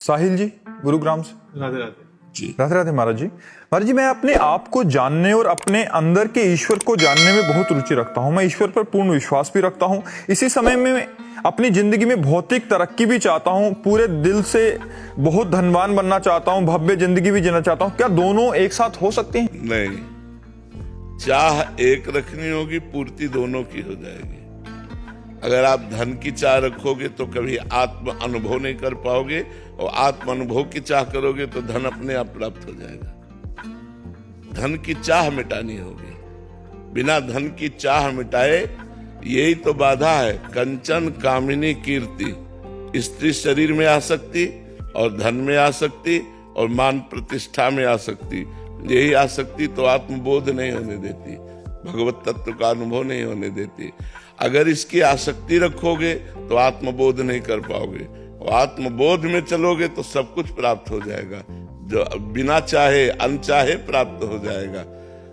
साहिल जी, गुरुग्राम से। राधे राधे जी, राधे राधे महाराज जी। महाराज जी, मैं अपने आप को जानने और अपने अंदर के ईश्वर को जानने में बहुत रुचि रखता हूँ। मैं ईश्वर पर पूर्ण विश्वास भी रखता हूँ। इसी समय में मैं अपनी जिंदगी में भौतिक तरक्की भी चाहता हूँ, पूरे दिल से बहुत धनवान बनना चाहता हूँ, भव्य जिंदगी भी जीना चाहता हूँ। क्या दोनों एक साथ हो सकते हैं? नहीं, चाह एक रखनी होगी, पूर्ति दोनों की हो जाएगी। अगर आप धन की चाह रखोगे तो कभी आत्म अनुभव नहीं कर पाओगे, और आत्म अनुभव की चाह करोगे तो धन अपने आप प्राप्त हो जाएगा। धन की चाह मिटानी होगी, बिना धन की चाह मिटाए यही तो बाधा है। कंचन कामिनी कीर्ति, स्त्री शरीर में आ सकती और धन में आ सकती और मान प्रतिष्ठा में आ सकती। यही आ सकती तो आत्मबोध नहीं होने देती, भगवत तत्व का अनुभव नहीं होने देती। अगर इसकी आसक्ति रखोगे तो आत्मबोध नहीं कर पाओगे, और आत्मबोध में चलोगे तो सब कुछ प्राप्त हो जाएगा, जो बिना चाहे अनचाहे प्राप्त हो जाएगा।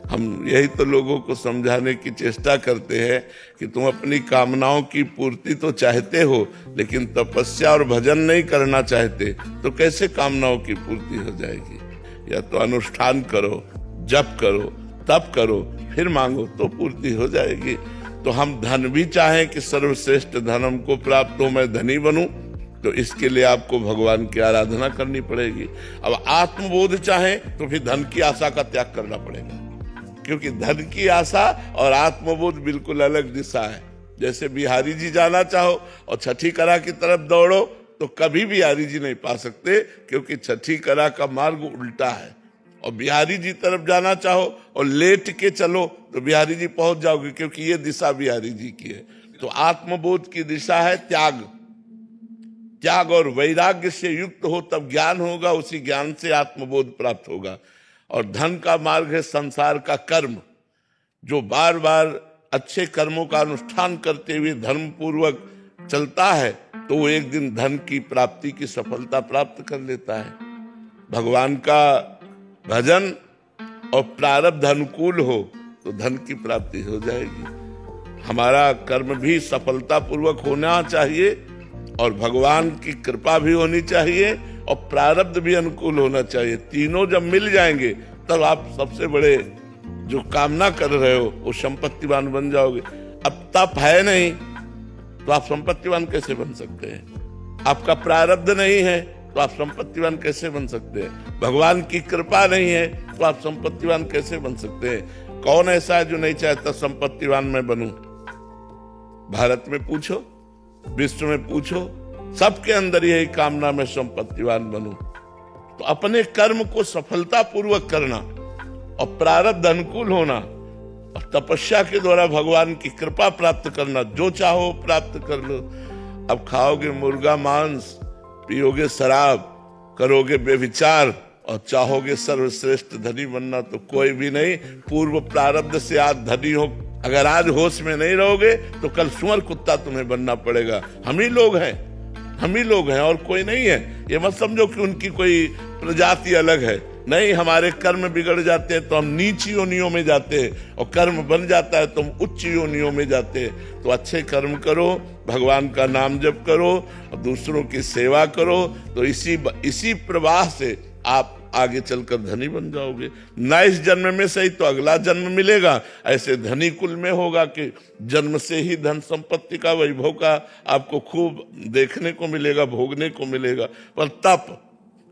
हम यही तो लोगों को समझाने की चेष्टा करते हैं कि तुम अपनी कामनाओं की पूर्ति तो चाहते हो, लेकिन तपस्या और भजन नहीं करना चाहते, तो कैसे कामनाओं की पूर्ति हो जाएगी? या तो अनुष्ठान करो, जप करो, तप करो, फिर मांगो तो पूर्ति हो जाएगी। तो हम धन भी चाहें कि सर्वश्रेष्ठ धन हमको प्राप्त हो, मैं धनी बनूं, तो इसके लिए आपको भगवान की आराधना करनी पड़ेगी। अब आत्मबोध चाहें तो फिर धन की आशा का त्याग करना पड़ेगा, क्योंकि धन की आशा और आत्मबोध बिल्कुल अलग दिशा है। जैसे बिहारी जी जाना चाहो और छठी कला की तरफ दौड़ो तो कभी बिहारी जी नहीं पा सकते, क्योंकि छठी कला का मार्ग उल्टा है। और बिहारी जी तरफ जाना चाहो और लेट के चलो तो बिहारी जी पहुंच जाओगे, क्योंकि ये दिशा बिहारी जी की है। तो आत्मबोध की दिशा है त्याग। त्याग और वैराग्य से युक्त हो तब ज्ञान होगा, उसी ज्ञान से आत्मबोध प्राप्त होगा। और धन का मार्ग है संसार का कर्म, जो बार बार अच्छे कर्मों का अनुष्ठान करते हुए धर्म पूर्वक चलता है तो वो एक दिन धन की प्राप्ति की सफलता प्राप्त कर लेता है। भगवान का भजन और प्रारब्ध अनुकूल हो तो धन की प्राप्ति हो जाएगी। हमारा कर्म भी सफलता पूर्वक होना चाहिए, और भगवान की कृपा भी होनी चाहिए, और प्रारब्ध भी अनुकूल होना चाहिए। तीनों जब मिल जाएंगे तब आप सबसे बड़े जो कामना कर रहे हो वो संपत्तिवान बन जाओगे। अब तप है नहीं तो आप संपत्तिवान कैसे बन सकते हैं? आपका प्रारब्ध नहीं है तो आप संपत्तिवान कैसे बन सकते हैं? भगवान की कृपा नहीं है तो आप संपत्तिवान कैसे बन सकते हैं? कौन ऐसा है जो नहीं चाहता संपत्तिवान मैं बनूं? भारत में पूछो, विश्व में पूछो, सबके अंदर यही कामना में संपत्तिवान बनूं। तो अपने कर्म को सफलता पूर्वक करना और प्रारब्ध अनुकूल होना और तपस्या के द्वारा भगवान की कृपा प्राप्त करना, जो चाहो प्राप्त कर लो। अब खाओगे मुर्गा मांस, पियोगे शराब, करोगे व्यभिचार और चाहोगे सर्वश्रेष्ठ धनी बनना, तो कोई भी नहीं। पूर्व प्रारब्ध से आज धनी हो, अगर आज होश में नहीं रहोगे तो कल सुअर कुत्ता तुम्हें बनना पड़ेगा। हम ही लोग हैं, हम ही लोग हैं और कोई नहीं है। ये मत समझो कि उनकी कोई प्रजाति अलग है, नहीं। हमारे कर्म बिगड़ जाते हैं तो हम नीच योनियों में जाते हैं, और कर्म बन जाता है तो हम उच्च योनियों में जाते हैं। तो अच्छे कर्म करो, भगवान का नाम जप करो और दूसरों की सेवा करो, तो इसी प्रवाह से आप आगे चलकर धनी बन जाओगे। ना इस जन्म में सही तो अगला जन्म मिलेगा। ऐसे धनी कुल में होगा कि जन्म से ही धन संपत्ति का, वैभव का आपको खूब देखने को मिलेगा, भोगने को मिलेगा। पर तप,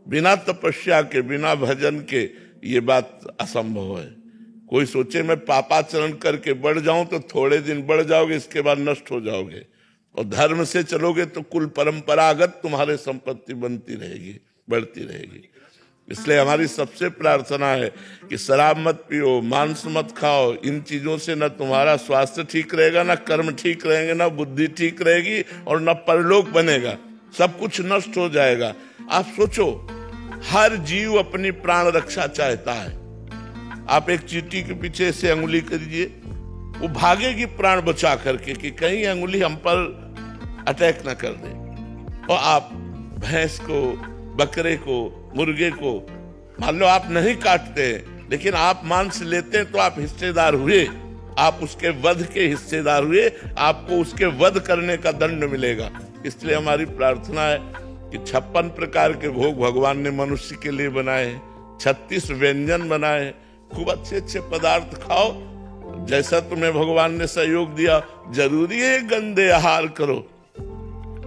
बिना तपस्या के, बिना भजन के ये बात असंभव है। कोई सोचे मैं पापाचरण करके बढ़ जाऊं तो थोड़े दिन बढ़ जाओगे, इसके बाद नष्ट हो जाओगे। और धर्म से चलोगे तो कुल परंपरागत तुम्हारे संपत्ति बनती रहेगी, बढ़ती रहेगी। इसलिए हमारी सबसे प्रार्थना है कि शराब मत पियो, मांस मत खाओ। इन चीजों से न तुम्हारा स्वास्थ्य ठीक रहेगा, न कर्म ठीक रहेंगे, न बुद्धि ठीक रहेगी, और न परलोक बनेगा। सब कुछ नष्ट हो जाएगा। आप सोचो, हर जीव अपनी प्राण रक्षा चाहता है। आप एक चींटी के पीछे से अंगुली करिए, वो भागेगी प्राण बचा करके कि कहीं अंगुली हम पर अटैक ना कर दे। और आप भैंस को, बकरे को, मुर्गे को मान लो आप नहीं काटते, लेकिन आप मांस लेते हैं तो आप हिस्सेदार हुए, आप उसके वध के हिस्सेदार हुए, आपको उसके वध करने का दंड मिलेगा। इसलिए हमारी प्रार्थना है कि 56 प्रकार के भोग भगवान ने मनुष्य के लिए बनाए, 36 व्यंजन बनाए। खूब अच्छे अच्छे पदार्थ खाओ, जैसा तुम्हें भगवान ने सहयोग दिया। जरूरी है गंदे आहार करो?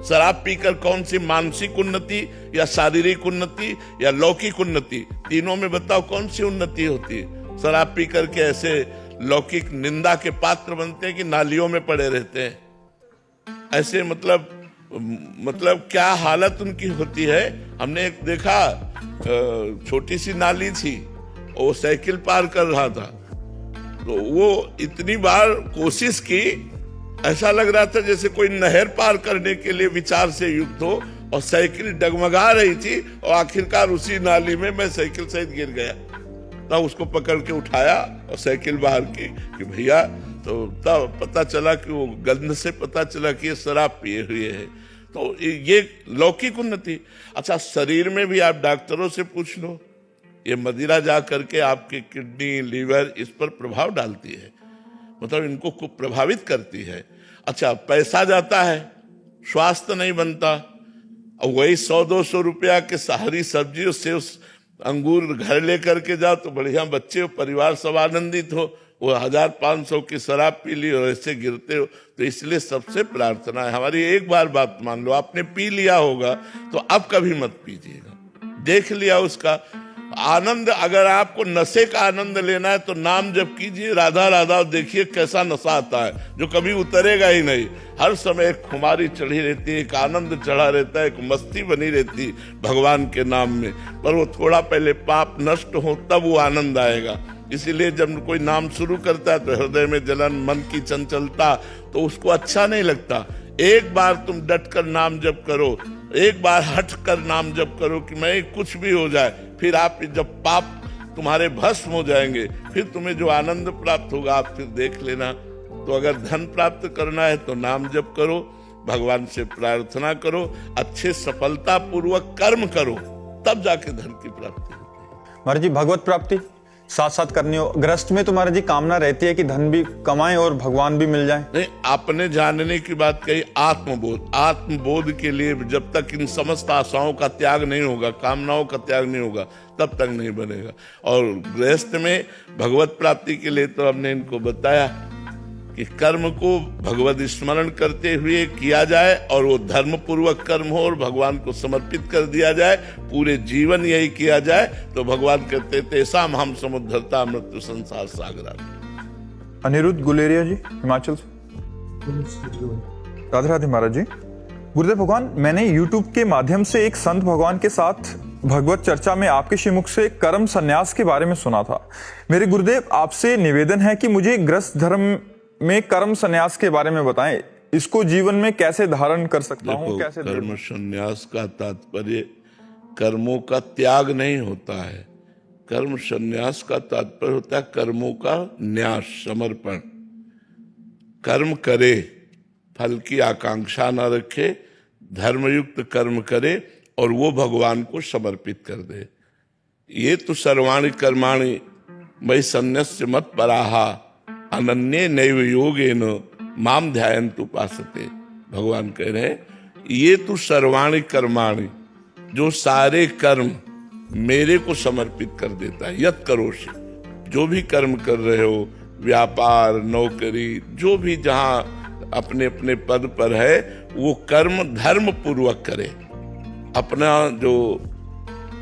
शराब पीकर कौन सी मानसिक उन्नति या शारीरिक उन्नति या लौकिक उन्नति, तीनों में बताओ कौन सी उन्नति होती है? शराब पीकर के ऐसे लौकिक निंदा के पात्र बनते हैं कि नालियों में पड़े रहते हैं। ऐसे मतलब क्या हालत उनकी होती है। हमने एक देखा, छोटी सी नाली थी, वो साइकिल पार कर रहा था, तो वो इतनी बार कोशिश की, ऐसा लग रहा था जैसे कोई नहर पार करने के लिए विचार से युक्त हो, और साइकिल डगमगा रही थी, और आखिरकार उसी नाली में मैं साइकिल सहित गिर गया। तब उसको पकड़ के उठाया और साइकिल बाहर की कि भैया, तो तब पता चला कि वो गंध से पता चला कि ये शराब पिए हुए है। तो ये लौकिक उन्नति। अच्छा, शरीर में भी आप डॉक्टरों से पूछ लो, ये मदिरा जा करके आपकी किडनी, लीवर इस पर प्रभाव डालती है, मतलब इनको खूब प्रभावित करती है। अच्छा, पैसा जाता है, स्वास्थ्य नहीं बनता, और वही 100-200 रुपया के हरी सब्जी, उससे उस अंगूर घर लेकर के जाओ तो बढ़िया, बच्चे परिवार सब आनंदित हो। वो 1500 की शराब पी ली और ऐसे गिरते हो। तो इसलिए सबसे प्रार्थना है हमारी, एक बार बात मान लो, आपने पी लिया होगा तो अब कभी मत पीजिएगा। देख लिया उसका आनंद, अगर आपको नशे का आनंद लेना है तो नाम जप कीजिए, राधा राधा, देखिए कैसा नशा आता है जो कभी उतरेगा ही नहीं। हर समय एक खुमारी चढ़ी रहती है, एक आनंद चढ़ा रहता है, एक मस्ती बनी रहती है भगवान के नाम में। पर वो थोड़ा पहले पाप नष्ट हो तब वो आनंद आएगा। इसीलिए जब कोई नाम शुरू करता है तो हृदय में जलन, मन की चंचलता, तो उसको अच्छा नहीं लगता। एक बार तुम डट कर नाम जप करो, एक बार हट कर नाम जप करो कि मैं कुछ भी हो जाए, फिर आप जब पाप तुम्हारे भस्म हो जाएंगे, फिर तुम्हें जो आनंद प्राप्त होगा आप फिर देख लेना। तो अगर धन प्राप्त करना है तो नाम जप करो, भगवान से प्रार्थना करो, अच्छे सफलता पूर्वक कर्म करो, तब जाके धन की प्राप्ति होती है। महाराज जी, भगवत प्राप्ति साथ साथ करनी हो, गृहस्थ में तो महाराज जी कामना रहती है कि धन भी कमाएं और भगवान भी मिल जाए। नहीं, आपने जानने की बात कही, आत्मबोध। आत्मबोध के लिए जब तक इन समस्त आशाओं का त्याग नहीं होगा, कामनाओं का त्याग नहीं होगा, तब तक नहीं बनेगा। और गृहस्थ में भगवत प्राप्ति के लिए तो हमने इनको बताया कि कर्म को भगवत स्मरण करते हुए किया जाए, और वो धर्म पूर्वक कर्म हो और भगवान को समर्पित कर दिया जाए, पूरे जीवन यही किया जाए, तो भगवान कहते तेसाम हम समुद्धरता मृत्यु संसार सागरा। अनिरुद्ध गुलेरिया जी, हिमाचल से। राधे राधे महाराज जी। गुरुदेव भगवान, मैंने YouTube के माध्यम से एक संत भगवान के साथ भगवत चर्चा में आपके श्रीमुख से कर्म संन्यास के बारे में सुना था। मेरे गुरुदेव, आपसे निवेदन है कि मुझे गृहस्थ धर्म में कर्म संन्यास के बारे में बताएं। इसको जीवन में कैसे धारण कर सकता हूं, कैसे? कर्म संन्यास का तात्पर्य कर्मों का त्याग नहीं होता है। कर्म संन्यास का तात्पर्य होता है कर्मों का न्यास, समर्पण। कर्म करे, फल की आकांक्षा न रखे, धर्मयुक्त कर्म करे और वो भगवान को समर्पित कर दे। ये तो सर्वाणि कर्माणि मयि सन्न्यस्य मत पराहा अनन्ये नैव योगेन माम ध्यायन्तु उपासते। भगवान कह रहे हैं, ये तो सर्वाणि कर्माणि, जो सारे कर्म मेरे को समर्पित कर देता है। यत करोषि, जो भी कर्म कर रहे हो, व्यापार, नौकरी, जो भी जहां अपने अपने पद पर है, वो कर्म धर्म पूर्वक करे। अपना जो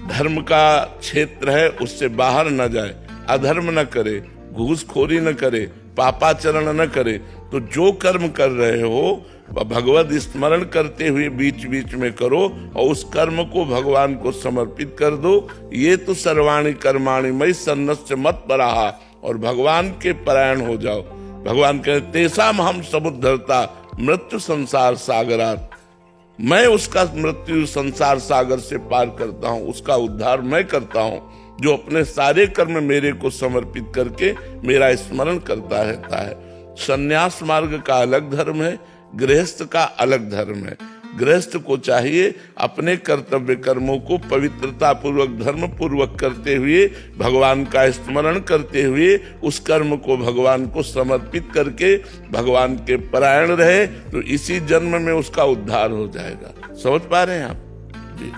धर्म का क्षेत्र है उससे बाहर न जाए, अधर्म न करे, घूसखोरी न करे, पापाचरण न करे। तो जो कर्म कर रहे हो भगवत स्मरण करते हुए बीच बीच में करो और उस कर्म को भगवान को समर्पित कर दो। ये तो सर्वाणि कर्माणि मयि सन्न्यस्य मत पराहा, और भगवान के परायण हो जाओ। भगवान कहते तेसाम हम समुद्धरता मृत्यु संसार सागरात, मैं उसका मृत्यु संसार सागर से पार करता हूं, उसका उद्धार मैं करता हूं, जो अपने सारे कर्म मेरे को समर्पित करके मेरा स्मरण करता रहता है। संन्यास मार्ग का अलग धर्म है, गृहस्थ का अलग धर्म है। गृहस्थ को चाहिए अपने कर्तव्य कर्मों को पवित्रता पूर्वक, धर्म पूर्वक करते हुए, भगवान का स्मरण करते हुए उस कर्म को भगवान को समर्पित करके भगवान के परायण रहे, तो इसी जन्म में उसका उद्धार हो जाएगा। समझ पा रहे हैं आप? जी।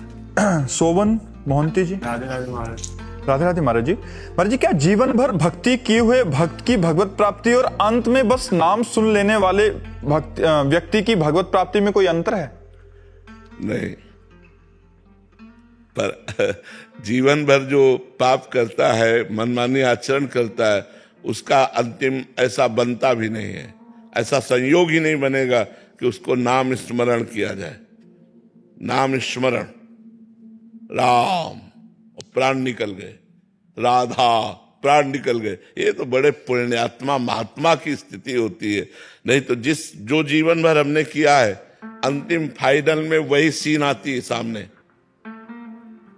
सोवन मोहंती जी। राधे राधे महाराज। राधे राधे महाराज जी। महाराज जी, क्या जीवन भर भक्ति किए हुए भक्त की भगवत प्राप्ति और अंत में बस नाम सुन लेने वाले व्यक्ति की भगवत प्राप्ति में कोई अंतर है? नहीं, पर जीवन भर जो पाप करता है, मनमानी आचरण करता है, उसका अंतिम ऐसा बनता भी नहीं है, ऐसा संयोग ही नहीं बनेगा कि उसको नाम स्मरण किया जाए। नाम स्मरण, राम, प्राण निकल गए, राधा, प्राण निकल गए, ये तो बड़े पुण्यात्मा महात्मा की स्थिति होती है। नहीं तो जो जीवन भर हमने किया है, अंतिम फाइनल में वही सीन आती है सामने।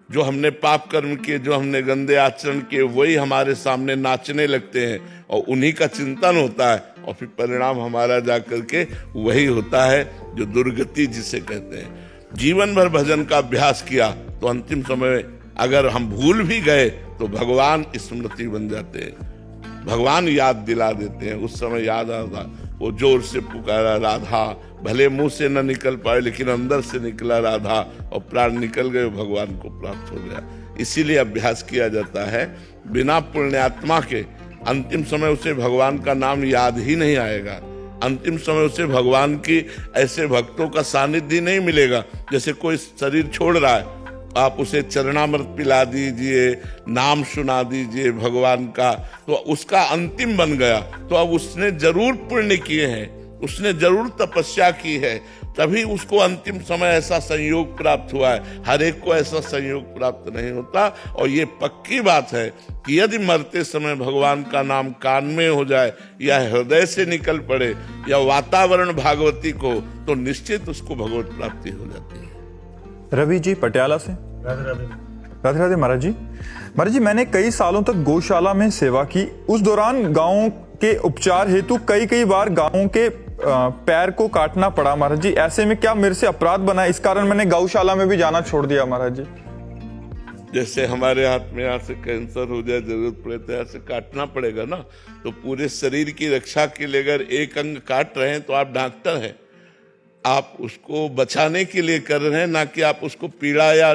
जो हमने पाप कर्म किए, जो हमने गंदे आचरण किए, वही हमारे सामने नाचने लगते हैं और उन्हीं का चिंतन होता है और फिर परिणाम हमारा जाकर के वही होता है जो दुर्गति जिसे कहते हैं। जीवन भर भजन का अभ्यास किया तो अंतिम समय अगर हम भूल भी गए तो भगवान स्मृति बन जाते हैं, भगवान याद दिला देते हैं। उस समय याद आता, वो जोर से पुकारा राधा, भले मुंह से न निकल पाए लेकिन अंदर से निकला राधा और प्राण निकल गए, भगवान को प्राप्त हो गया। इसीलिए अभ्यास किया जाता है। बिना पुण्यात्मा के अंतिम समय उसे भगवान का नाम याद ही नहीं आएगा। अंतिम समय उसे भगवान की ऐसे भक्तों का सानिध्य नहीं मिलेगा। जैसे कोई शरीर छोड़ रहा है, आप उसे चरणामृत पिला दीजिए, नाम सुना दीजिए भगवान का, तो उसका अंतिम बन गया। तो अब उसने जरूर पुण्य किए हैं, उसने जरूर तपस्या की है, तभी उसको अंतिम समय ऐसा संयोग प्राप्त हुआ है। हर एक को ऐसा संयोग प्राप्त नहीं होता। और ये पक्की बात है कि यदि मरते समय भगवान का नाम कान में हो जाए या हृदय से निकल पड़े या वातावरण भागवती को, तो निश्चित उसको भगवत प्राप्ति हो जाती है। रवि जी पटियाला से। राधे राधे। राधे राधे महाराज जी। महाराज जी, मैंने कई सालों तक गौशाला में सेवा की। उस दौरान गांवों के उपचार हेतु कई बार गांवों के पैर को काटना पड़ा महाराज जी। ऐसे में क्या मेरे से अपराध बना? इस कारण मैंने गौशाला में भी जाना छोड़ दिया महाराज जी। जैसे हमारे हाथ में यहाँ से कैंसर हो जाए, जरूरत पड़े तो ऐसे काटना पड़ेगा ना। तो पूरे शरीर की रक्षा के लिए अगर एक अंग काट रहे हैं तो आप डॉक्टर हैं, आप उसको बचाने के लिए कर रहे हैं, ना कि आप उसको पीड़ा या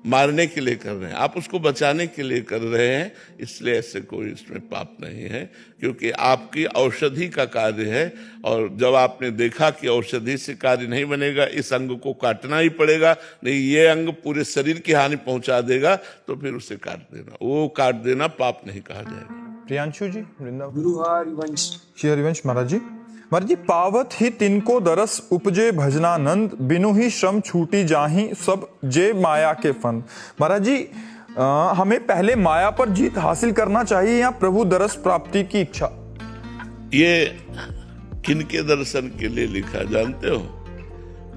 मारने के लिए कर रहे हैं। आप उसको बचाने के लिए कर रहे हैं, इसलिए ऐसे कोई इसमें पाप नहीं है, क्योंकि आपकी औषधि का कार्य है। और जब आपने देखा कि औषधि से कार्य नहीं बनेगा, इस अंग को काटना ही पड़ेगा, नहीं ये अंग पूरे शरीर की हानि पहुंचा देगा, तो फिर उसे काट देना। वो काट देना पाप नहीं कहा जाएगा। प्रियांशु जी वृंदावन। गुरु हरिवंश। श्री हरिवंश महाराज जी। महाराज जी, पावत ही तिनको दरस उपजे भजनानंद, बिनु ही श्रम छूटी जाही सब जे माया के फंद। महाराज जी, हमें पहले माया पर जीत हासिल करना चाहिए या प्रभु दरस प्राप्ति की इच्छा? ये किनके दर्शन के लिए लिखा जानते हो?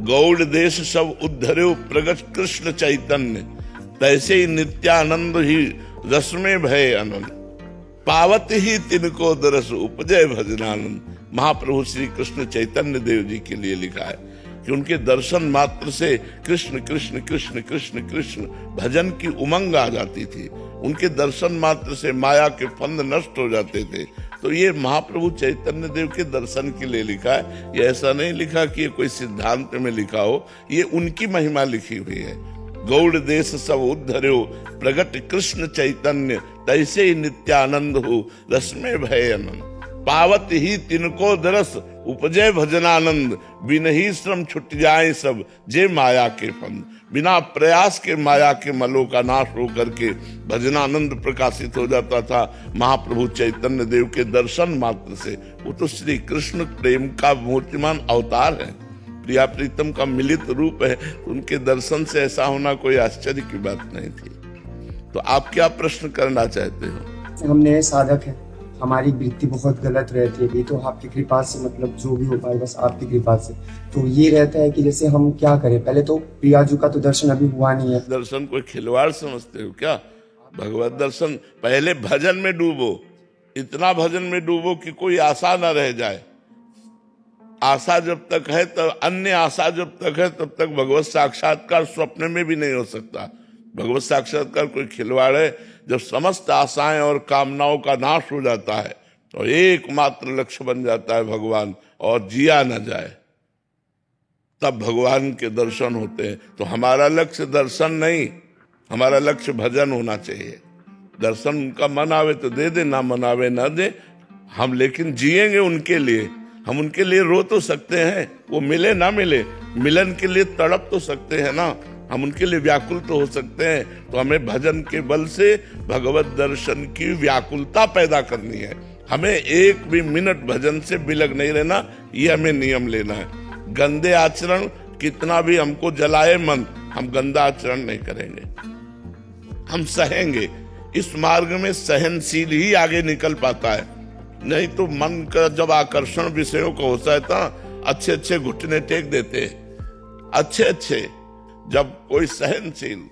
गौड़ देश सब उद्धर्यो प्रगट कृष्ण चैतन्य, तैसे ही नित्यानंद ही रस में भय आनंद, पावत ही तिनको दरस उपजय भजनानंद। महाप्रभु श्री कृष्ण चैतन्य देव जी के लिए लिखा है कि उनके दर्शन मात्र से कृष्ण कृष्ण कृष्ण कृष्ण कृष्ण भजन की उमंग आ जाती थी। उनके दर्शन मात्र से माया के फंद नष्ट हो जाते थे। तो ये महाप्रभु चैतन्य देव के दर्शन के लिए लिखा है। ये ऐसा नहीं लिखा कि ये कोई सिद्धांत में लिखा हो, ये उनकी महिमा लिखी हुई है। गौड़ देश सब उद्धर्यो प्रगट कृष्ण चैतन्य, तैसे ही नित्यानंद हो रस में भय आनंद, पावत ही तिनको दरस उपजय भजनानंद, बिन ही श्रम छुट जाए सब जे माया के फंद। बिना प्रयास के माया के मलों का नाश होकर के भजनानंद प्रकाशित हो जाता था महाप्रभु चैतन्य देव के दर्शन मात्र से। वो तो श्री कृष्ण प्रेम का मूर्तिमान अवतार है, प्रिया प्रीतम का मिलित रूप है। उनके दर्शन से ऐसा होना कोई आश्चर्य की बात नहीं थी। तो आप क्या प्रश्न करना चाहते हो? हमने साधक है, हमारी वृत्ति बहुत गलत रहती है, भी तो आपकी कृपा से मतलब जो भी हो पाए बस आपकी कृपा से। तो ये रहता है कि जैसे हम क्या करें, पहले तो प्रियाजू का तो दर्शन अभी हुआ नहीं है। दर्शन कोई खिलवाड़ समझते हो क्या? भगवत दर्शन पहले भजन में डूबो, इतना भजन में डूबो कि कोई आशा न रह जाए। आशा जब तक है तब, अन्य आशा जब तक है तब तक भगवत साक्षात्कार स्वप्न में भी नहीं हो सकता। भगवत साक्षात्कार कोई खिलवाड़ है। जब समस्त आशाएं और कामनाओं का नाश हो जाता है तो एकमात्र लक्ष्य बन जाता है भगवान, और जिया न जाए। तब भगवान के दर्शन होते हैं। तो हमारा लक्ष्य दर्शन नहीं, हमारा लक्ष्य भजन होना चाहिए। दर्शन उनका मन आवे तो दे दे, ना मन आवे ना दे, हम लेकिन जिएंगे उनके लिए। हम उनके लिए रो तो सकते हैं, वो मिले ना मिले, मिलन के लिए तड़प तो सकते हैं ना, हम उनके लिए व्याकुल तो हो सकते हैं। तो हमें भजन के बल से भगवत दर्शन की व्याकुलता पैदा करनी है। हमें एक भी मिनट भजन से बिलग नहीं रहना, ये हमें नियम लेना है। गंदे आचरण कितना भी हमको जलाए मन, हम गंदा आचरण नहीं करेंगे, हम सहेंगे। इस मार्ग में सहनशील ही आगे निकल पाता है, नहीं तो मन का जब आकर्षण विषयों का होता है तो अच्छे अच्छे घुटने टेक देते हैं। अच्छे अच्छे जब कोई सहनशील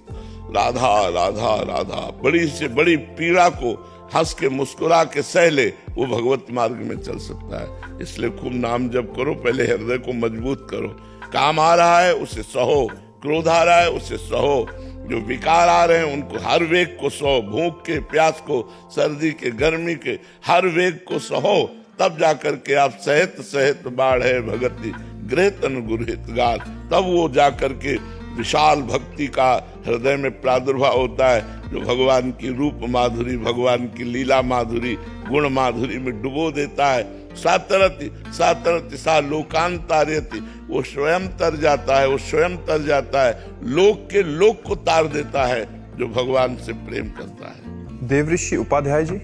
राधा राधा राधा बड़ी से बड़ी पीड़ा को हंस के मुस्कुरा के सह ले, वो भगवत मार्ग में चल सकता है। इसलिए खूब नाम जप करो, पहले हृदय को मजबूत करो। काम आ रहा है उसे सहो, क्रोध आ रहा है उसे सहो, जो विकार आ रहे हैं उनको हर वेग को सहो, भूख के प्यास को, सर्दी के गर्मी के हर वेग को सहो। तब जाकर के आप सहित सहित बाढ़ है भगति गृह तन गुरहित गार, तब वो जाकर के विशाल भक्ति का हृदय में प्रादुर्भाव होता है, जो भगवान की रूप माधुरी, भगवान की लीला माधुरी, गुण माधुरी में डुबो देता है। सातरति सातरति सा लोकांतार्यति, वो स्वयं तर जाता है, वो स्वयं तर जाता है, लोक के लोक को तार देता है जो भगवान से प्रेम करता है। देवऋषि उपाध्याय जी।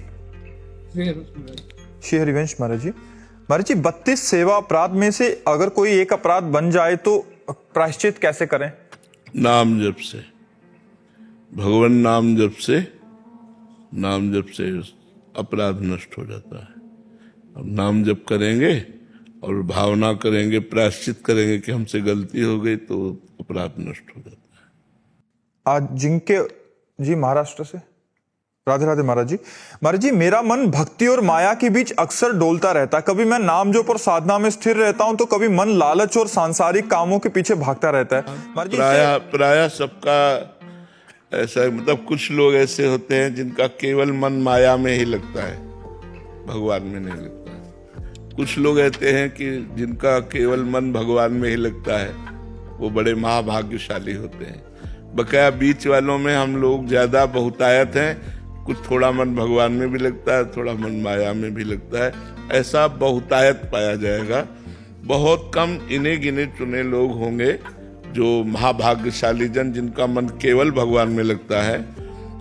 श्री हरिवंश महाराज जी 32 सेवा अपराध में से अगर कोई एक अपराध बन जाए तो प्रायश्चित कैसे करें? नाम जप से, भगवान नाम जप से, नाम जप से अपराध नष्ट हो जाता है। अब नाम जप करेंगे और भावना करेंगे, प्रायश्चित करेंगे कि हमसे गलती हो गई, तो अपराध नष्ट हो जाता है। आज जिनके जी महाराष्ट्र से, राधे राधे महाराज जी मेरा मन भक्ति और माया के बीच अक्सर डोलता रहता है। कभी मैं नाम जोप और साधना में स्थिर रहता हूं तो कभी मन लालच और सांसारिक कामों के पीछे भागता रहता है। प्राय सबका ऐसा, मतलब कुछ लोग ऐसे होते हैं जिनका केवल मन माया में ही लगता है, भगवान में नहीं लगता है। कुछ लोग ऐसे हैं कि जिनका केवल मन भगवान में ही लगता है, वो बड़े महाभाग्यशाली होते हैं। बकाया बीच वालों में हम लोग ज्यादा बहुतायत हैं, कुछ थोड़ा मन भगवान में भी लगता है, थोड़ा मन माया में भी लगता है, ऐसा बहुतायत पाया जाएगा। बहुत कम इन्हें गिने चुने लोग होंगे जो महाभाग्यशाली जन, जिनका मन केवल भगवान में लगता है,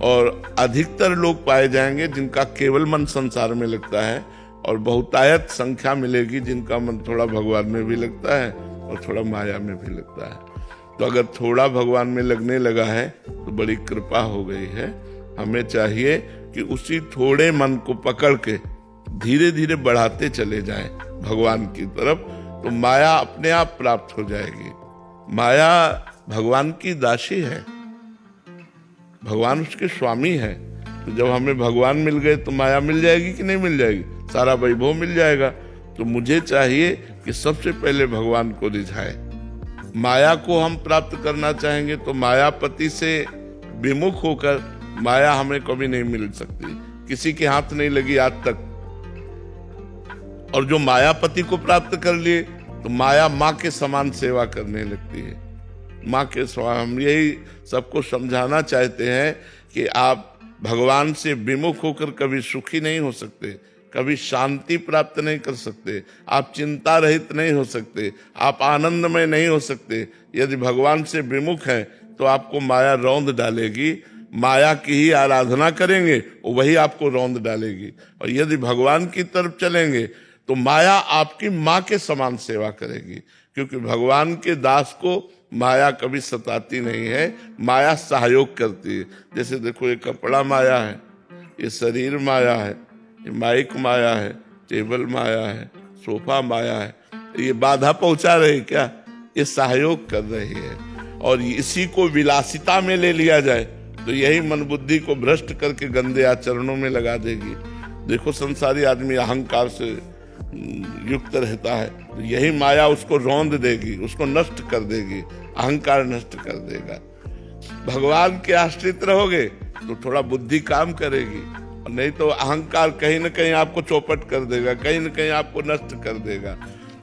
और अधिकतर लोग पाए जाएंगे जिनका केवल मन संसार में लगता है, और बहुतायत संख्या मिलेगी जिनका मन थोड़ा भगवान में भी लगता है और थोड़ा माया में भी लगता है। तो अगर थोड़ा भगवान में लगने लगा है तो बड़ी कृपा हो गई है। हमें चाहिए कि उसी थोड़े मन को पकड़ के धीरे धीरे बढ़ाते चले जाएं भगवान की तरफ, तो माया अपने आप प्राप्त हो जाएगी। माया भगवान की दासी है, भगवान उसके स्वामी है। तो जब हमें भगवान मिल गए तो माया मिल जाएगी कि नहीं मिल जाएगी? सारा वैभव मिल जाएगा। तो मुझे चाहिए कि सबसे पहले भगवान को रिझाए। माया को हम प्राप्त करना चाहेंगे तो मायापति से विमुख होकर माया हमें कभी नहीं मिल सकती, किसी के हाथ नहीं लगी आज तक। और जो मायापति को प्राप्त कर लिए तो माया माँ के समान सेवा करने लगती है, माँ के समान। हम यही सबको समझाना चाहते हैं कि आप भगवान से विमुख होकर कभी सुखी नहीं हो सकते, कभी शांति प्राप्त नहीं कर सकते, आप चिंता रहित नहीं हो सकते, आप आनंदमय नहीं हो सकते। यदि भगवान से विमुख हैं तो आपको माया रौंद डालेगी, माया की ही आराधना करेंगे वही आपको रौंद डालेगी। और यदि भगवान की तरफ चलेंगे तो माया आपकी माँ के समान सेवा करेगी, क्योंकि भगवान के दास को माया कभी सताती नहीं है, माया सहयोग करती है। जैसे देखो, ये कपड़ा माया है, ये शरीर माया है, ये माइक माया है, टेबल माया है, सोफा माया है। ये बाधा पहुंचा रही क्या? ये सहयोग कर रही है। और इसी को विलासिता में ले लिया जाए तो यही मन बुद्धि को भ्रष्ट करके गंदे आचरणों में लगा देगी। देखो, संसारी आदमी अहंकार से युक्त रहता है तो यही माया उसको रौंद देगी, उसको नष्ट कर देगी, अहंकार नष्ट कर देगा। भगवान के आश्रित रहोगे तो थोड़ा बुद्धि काम करेगी, और नहीं तो अहंकार कहीं न कहीं आपको चौपट कर देगा, कहीं न कहीं आपको नष्ट कर देगा।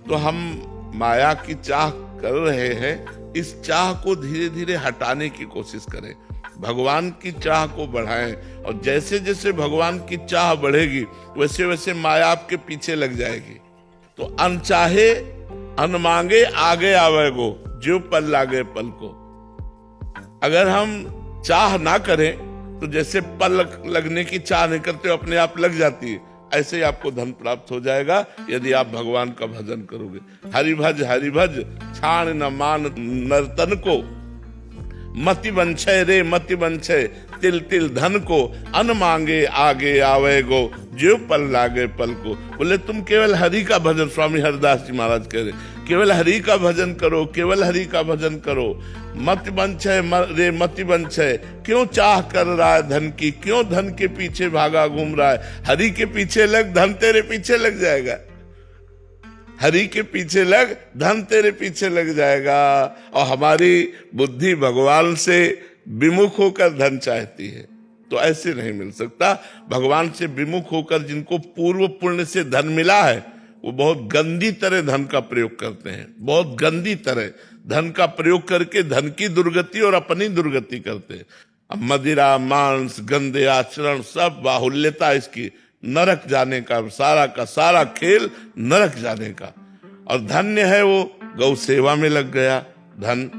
तो हम माया की चाह कर रहे हैं, इस चाह को धीरे धीरे हटाने की कोशिश करें, भगवान की चाह को बढ़ाएं। और जैसे जैसे भगवान की चाह बढ़ेगी वैसे वैसे माया आपके पीछे लग जाएगी। तो अनचाहे अन मांगे आगे आवेगो, जो पल लागे पल को। अगर हम चाह ना करें तो जैसे पल लगने की चाह नहीं करते अपने आप लग जाती है, ऐसे ही आपको धन प्राप्त हो जाएगा यदि आप भगवान का भजन करोगे। हरि भज छाण न मान नर्तन को, मति बंछय रे मति बंछय तिल तिल धन को, अन मांगे आगे आवेगो, जो पल लागे पल को। बोले तुम केवल हरि का भजन, स्वामी हरिदास जी महाराज कह रहे, केवल हरि का भजन करो, केवल हरि का भजन करो। मति बंछय रे मति बंछय, क्यों चाह कर रहा है धन की, क्यों धन के पीछे भागा घूम रहा है। हरि के पीछे लग, धन तेरे पीछे लग जाएगा। हरि के पीछे लग, धन तेरे पीछे लग जाएगा। और हमारी बुद्धि भगवान से विमुख होकर धन चाहती है, तो ऐसे नहीं मिल सकता। भगवान से विमुख होकर जिनको पूर्व पुण्य से धन मिला है वो बहुत गंदी तरह धन का प्रयोग करते हैं, बहुत गंदी तरह धन का प्रयोग करके धन की दुर्गति और अपनी दुर्गति करते हैं। अब मदिरा, मांस, गंदे आचरण, सब बाहुल्यता इसकी, नरक जाने का सारा खेल नरक जाने का। और धन्य है वो गौ सेवा में लग गया, धन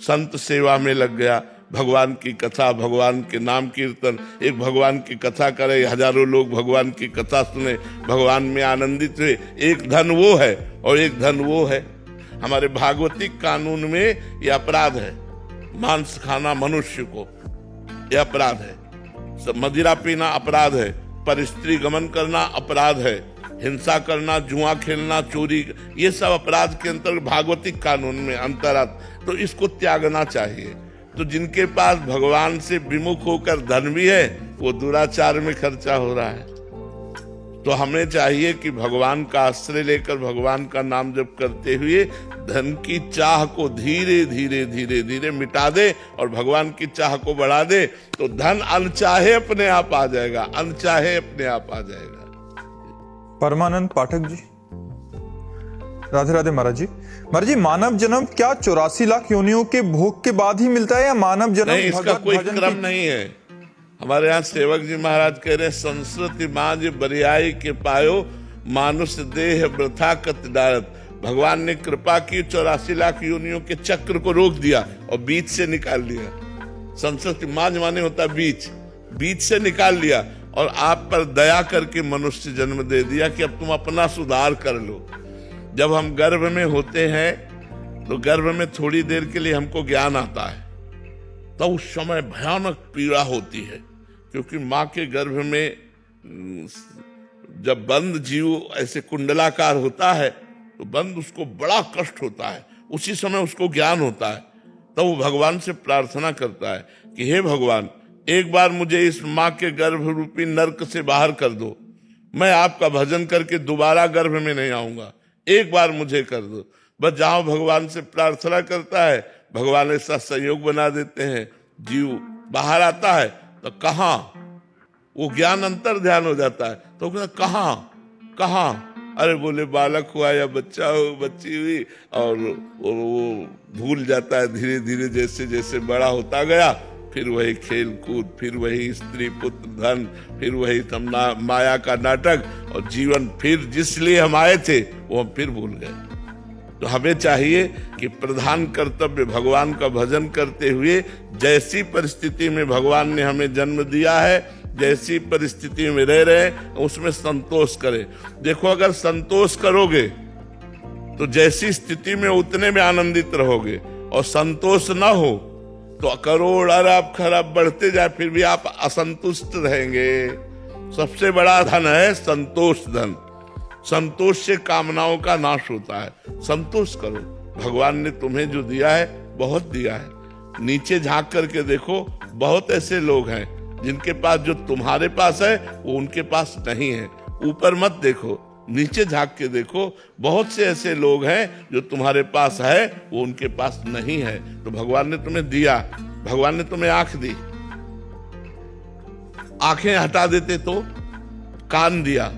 संत सेवा में लग गया, भगवान की कथा, भगवान के नाम कीर्तन। एक भगवान की कथा करे, हजारों लोग भगवान की कथा सुने, भगवान में आनंदित हुए। एक धन वो है और एक धन वो है। हमारे भागवतिक कानून में यह अपराध है, मांस खाना मनुष्य को यह अपराध है, मदिरा पीना अपराध है, पर स्त्री गमन करना अपराध है, हिंसा करना, जुआ खेलना, चोरी, ये सब अपराध के अंतर्गत भागवतिक कानून में अंतरात। तो इसको त्यागना चाहिए। तो जिनके पास भगवान से विमुख होकर धन भी है वो दुराचार में खर्चा हो रहा है। तो हमें चाहिए कि भगवान का आश्रय लेकर भगवान का नाम जप करते हुए धन की चाह को धीरे धीरे धीरे धीरे मिटा दे और भगवान की चाह को बढ़ा दे, तो धन अनचाहे अपने आप आ जाएगा, अनचाहे अपने आप आ जाएगा। परमानंद पाठक जी, राधे राधे महाराज जी। महाराज जी, मानव जन्म क्या 84 लाख योनियों के भोग के बाद ही मिलता है या मानव जन्म नहीं, इसका कोई क्रम नहीं है। हमारे यहाँ सेवक जी महाराज कह रहे हैं, संस्कृति मांझ बरियाई के पायो, मानुष देह वृथा कत डारत। भगवान ने कृपा की, 84 लाख योनियों के चक्र को रोक दिया और बीच से निकाल लिया। संस्कृति मांझ माने होता बीच से निकाल लिया और आप पर दया करके मनुष्य जन्म दे दिया कि अब तुम अपना सुधार कर लो। जब हम गर्भ में होते हैं तो गर्भ में थोड़ी देर के लिए हमको ज्ञान आता है, तो उस समय भयानक पीड़ा होती है, क्योंकि माँ के गर्भ में जब बंद जीव ऐसे कुंडलाकार होता है तो बंद उसको बड़ा कष्ट होता है। उसी समय उसको ज्ञान होता है, तो वो भगवान से प्रार्थना करता है कि हे भगवान, एक बार मुझे इस माँ के गर्भ रूपी नरक से बाहर कर दो, मैं आपका भजन करके दोबारा गर्भ में नहीं आऊंगा, एक बार मुझे कर दो। बस जहां भगवान से प्रार्थना करता है भगवान ऐसा सहयोग बना देते हैं, जीव बाहर आता है तो कहाँ वो ज्ञान अंतर ध्यान हो जाता है। तो कहाँ अरे बोले बालक हुआ या बच्चा हो, बच्ची हुई, और वो भूल जाता है धीरे धीरे, जैसे जैसे बड़ा होता गया, फिर वही खेल कूद, फिर वही स्त्री पुत्र धन, फिर वही माया का नाटक, और जीवन फिर जिस लिए हम आए थे वो हम फिर भूल गए। तो हमें चाहिए कि प्रधान कर्तव्य भगवान का भजन करते हुए जैसी परिस्थिति में भगवान ने हमें जन्म दिया है, जैसी परिस्थिति में रह रहे हैं उसमें संतोष करें। देखो, अगर संतोष करोगे तो जैसी स्थिति में उतने में आनंदित रहोगे, और संतोष ना हो तो करोड़ अरब खरब बढ़ते जाए फिर भी आप असंतुष्ट रहेंगे। सबसे बड़ा धन है संतोष धन। संतोष से कामनाओं का नाश होता है। संतोष करो, भगवान ने तुम्हें जो दिया है बहुत दिया है। नीचे झांक करके देखो, बहुत ऐसे लोग हैं जिनके पास जो तुम्हारे पास है वो उनके पास नहीं है। ऊपर मत देखो, नीचे झांक के देखो, बहुत से ऐसे लोग हैं जो तुम्हारे पास है वो उनके पास नहीं है। तो भगवान ने तुम्हें दिया, भगवान ने तुम्हें आंख दी, आंखें हटा देते तो कान दिया,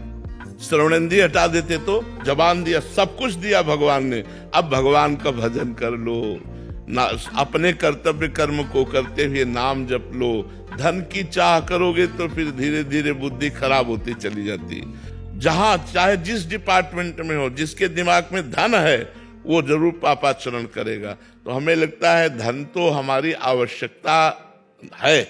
श्रवणेंद्रिय हटा देते तो जबान दिया, सब कुछ दिया भगवान ने। अब भगवान का भजन कर लो, ना अपने कर्तव्य कर्म को करते हुए नाम जप लो। धन की चाह करोगे तो फिर धीरे धीरे बुद्धि खराब होती चली जाती। जहां चाहे जिस डिपार्टमेंट में हो, जिसके दिमाग में धन है वो जरूर पापाचरण करेगा। तो हमें लगता है धन तो हमारी आवश्यकता है,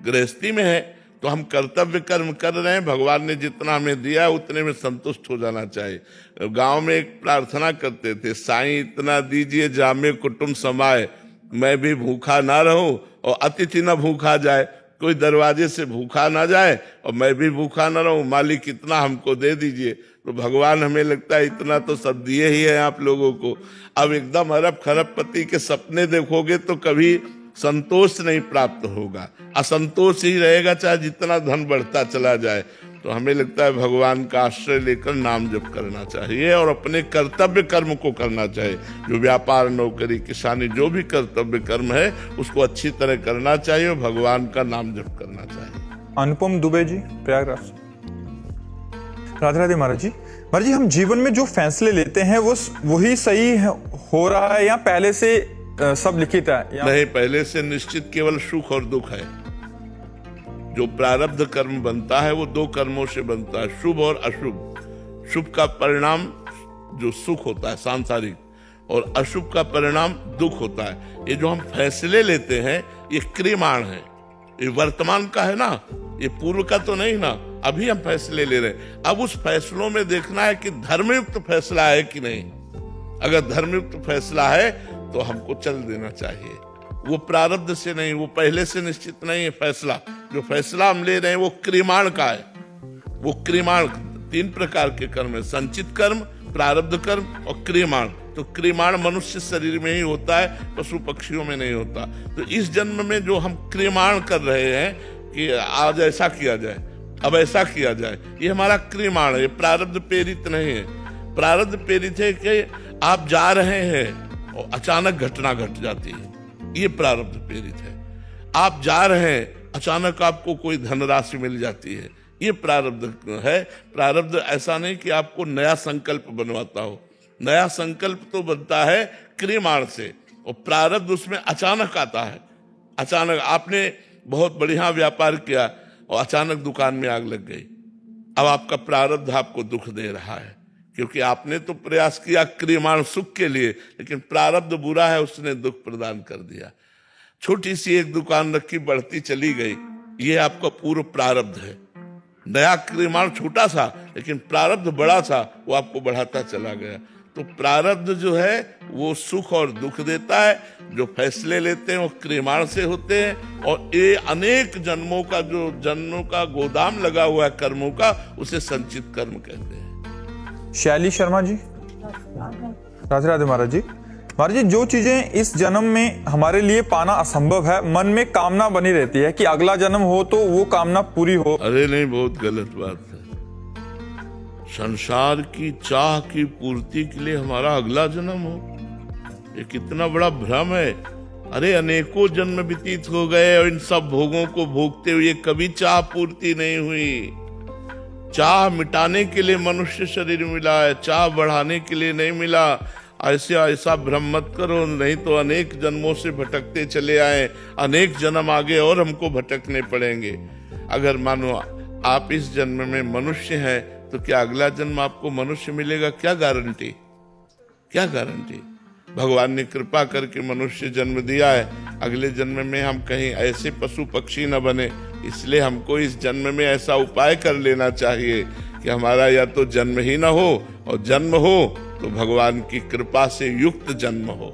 गृहस्थी में है तो हम कर्तव्य कर्म कर रहे हैं, भगवान ने जितना हमें दिया उतने में संतुष्ट हो जाना चाहिए। गांव में एक प्रार्थना करते थे, साईं इतना दीजिए जामे कुटुंब समाए, मैं भी भूखा ना रहूं और अतिथि ना भूखा जाए। कोई दरवाजे से भूखा ना जाए और मैं भी भूखा ना रहूं, मालिक इतना हमको दे दीजिए। तो भगवान हमें लगता है इतना तो सब दिए ही है आप लोगों को। अब एकदम अरब खरबपति के सपने देखोगे तो कभी संतोष नहीं प्राप्त होगा, असंतोष ही रहेगा चाहे जितना धन बढ़ता चला जाए। तो हमें लगता है भगवान का आश्रय लेकर नाम जप करना चाहिए और अपने कर्तव्य कर्म को करना चाहिए। जो व्यापार, नौकरी, किसानी, जो भी कर्तव्य कर्म है उसको अच्छी तरह करना चाहिए और भगवान का नाम जप करना चाहिए। अनुपम दुबे जी, प्रयागराज। राधे राधे महाराज जी। महाराज जी, हम जीवन में जो फैसले लेते हैं वो वही सही हो रहा है या पहले से सब लिखित है? नहीं, पहले से निश्चित केवल सुख और दुख है। जो प्रारब्ध कर्म बनता है वो दो कर्मों से बनता है, शुभ और अशुभ। शुभ का परिणाम जो सुख होता है सांसारिक, और अशुभ का परिणाम दुख होता है। ये जो हम फैसले लेते हैं ये क्रियमाण है, ये वर्तमान का है ना, ये पूर्व का तो नहीं ना। अभी हम फैसले ले रहे हैं, अब उस फैसलों में देखना है कि धर्मयुक्त फैसला है कि नहीं। अगर धर्मयुक्त फैसला है तो हमको चल देना चाहिए। वो प्रारब्ध से नहीं, वो पहले से निश्चित नहीं है फैसला। जो फैसला हम ले रहे हैं वो क्रियमाण का है। वो क्रियमाण, तीन प्रकार के कर्म है, संचित कर्म, प्रारब्ध कर्म और क्रियमाण। तो क्रियमाण मनुष्य शरीर में ही होता है, पशु पक्षियों में नहीं होता। तो इस जन्म में जो हम क्रियमाण कर रहे हैं कि आज ऐसा किया जाए, अब ऐसा किया जाए, ये हमारा क्रियमाण है, प्रारब्ध प्रेरित नहीं है। प्रारब्ध प्रेरित है कि आप जा रहे हैं और अचानक घटना घट जाती है, ये प्रारब्ध प्रेरित है। आप जा रहे हैं, अचानक आपको कोई धनराशि मिल जाती है, ये प्रारब्ध है। प्रारब्ध ऐसा नहीं कि आपको नया संकल्प बनवाता हो। नया संकल्प तो बनता है क्रियमाण से, और प्रारब्ध उसमें अचानक आता है। अचानक आपने बहुत बढ़िया व्यापार किया और अचानक दुकान में आग लग गई। अब आपका प्रारब्ध आपको दुख दे रहा है, क्योंकि आपने तो प्रयास किया क्रियमाण सुख के लिए, लेकिन प्रारब्ध बुरा है, उसने दुख प्रदान कर दिया। छोटी सी एक दुकान रखी, बढ़ती चली गई, ये आपका पूर्व प्रारब्ध है। नया क्रियमाण छोटा सा, लेकिन प्रारब्ध बड़ा था, वो आपको बढ़ाता चला गया। तो प्रारब्ध जो है वो सुख और दुख देता है। जो फैसले लेते हैं वो क्रियमाण से होते हैं, और ये अनेक जन्मों का, जो जन्मों का गोदाम लगा हुआ है कर्मों का, उसे संचित कर्म कहते हैं। शैली शर्मा जी, राधे राधे महाराज जी। महाराज जी, जो चीजें इस जन्म में हमारे लिए पाना असंभव है, मन में कामना बनी रहती है कि अगला जन्म हो तो वो कामना पूरी हो। अरे नहीं, बहुत गलत बात है। संसार की चाह की पूर्ति के लिए हमारा अगला जन्म हो, ये कितना बड़ा भ्रम है। अरे अनेकों जन्म व्यतीत हो गए और इन सब भोगों को भोगते हुए कभी चाह पूर्ति नहीं हुई। चाह मिटाने के लिए मनुष्य शरीर मिला है, चाह बढ़ाने के लिए नहीं मिला। ऐसा भ्रम मत करो, नहीं तो अनेक जन्मों से भटकते चले आए, अनेक जन्म आगे और हमको भटकने पड़ेंगे। अगर मानो आप इस जन्म में मनुष्य हैं तो क्या अगला जन्म आपको मनुष्य मिलेगा? क्या गारंटी, क्या गारंटी? भगवान ने कृपा करके मनुष्य जन्म दिया है, अगले जन्म में हम कहीं ऐसे पशु पक्षी न बने। इसलिए हमको इस जन्म में ऐसा उपाय कर लेना चाहिए कि हमारा या तो जन्म ही ना हो, और जन्म हो तो भगवान की कृपा से युक्त जन्म हो।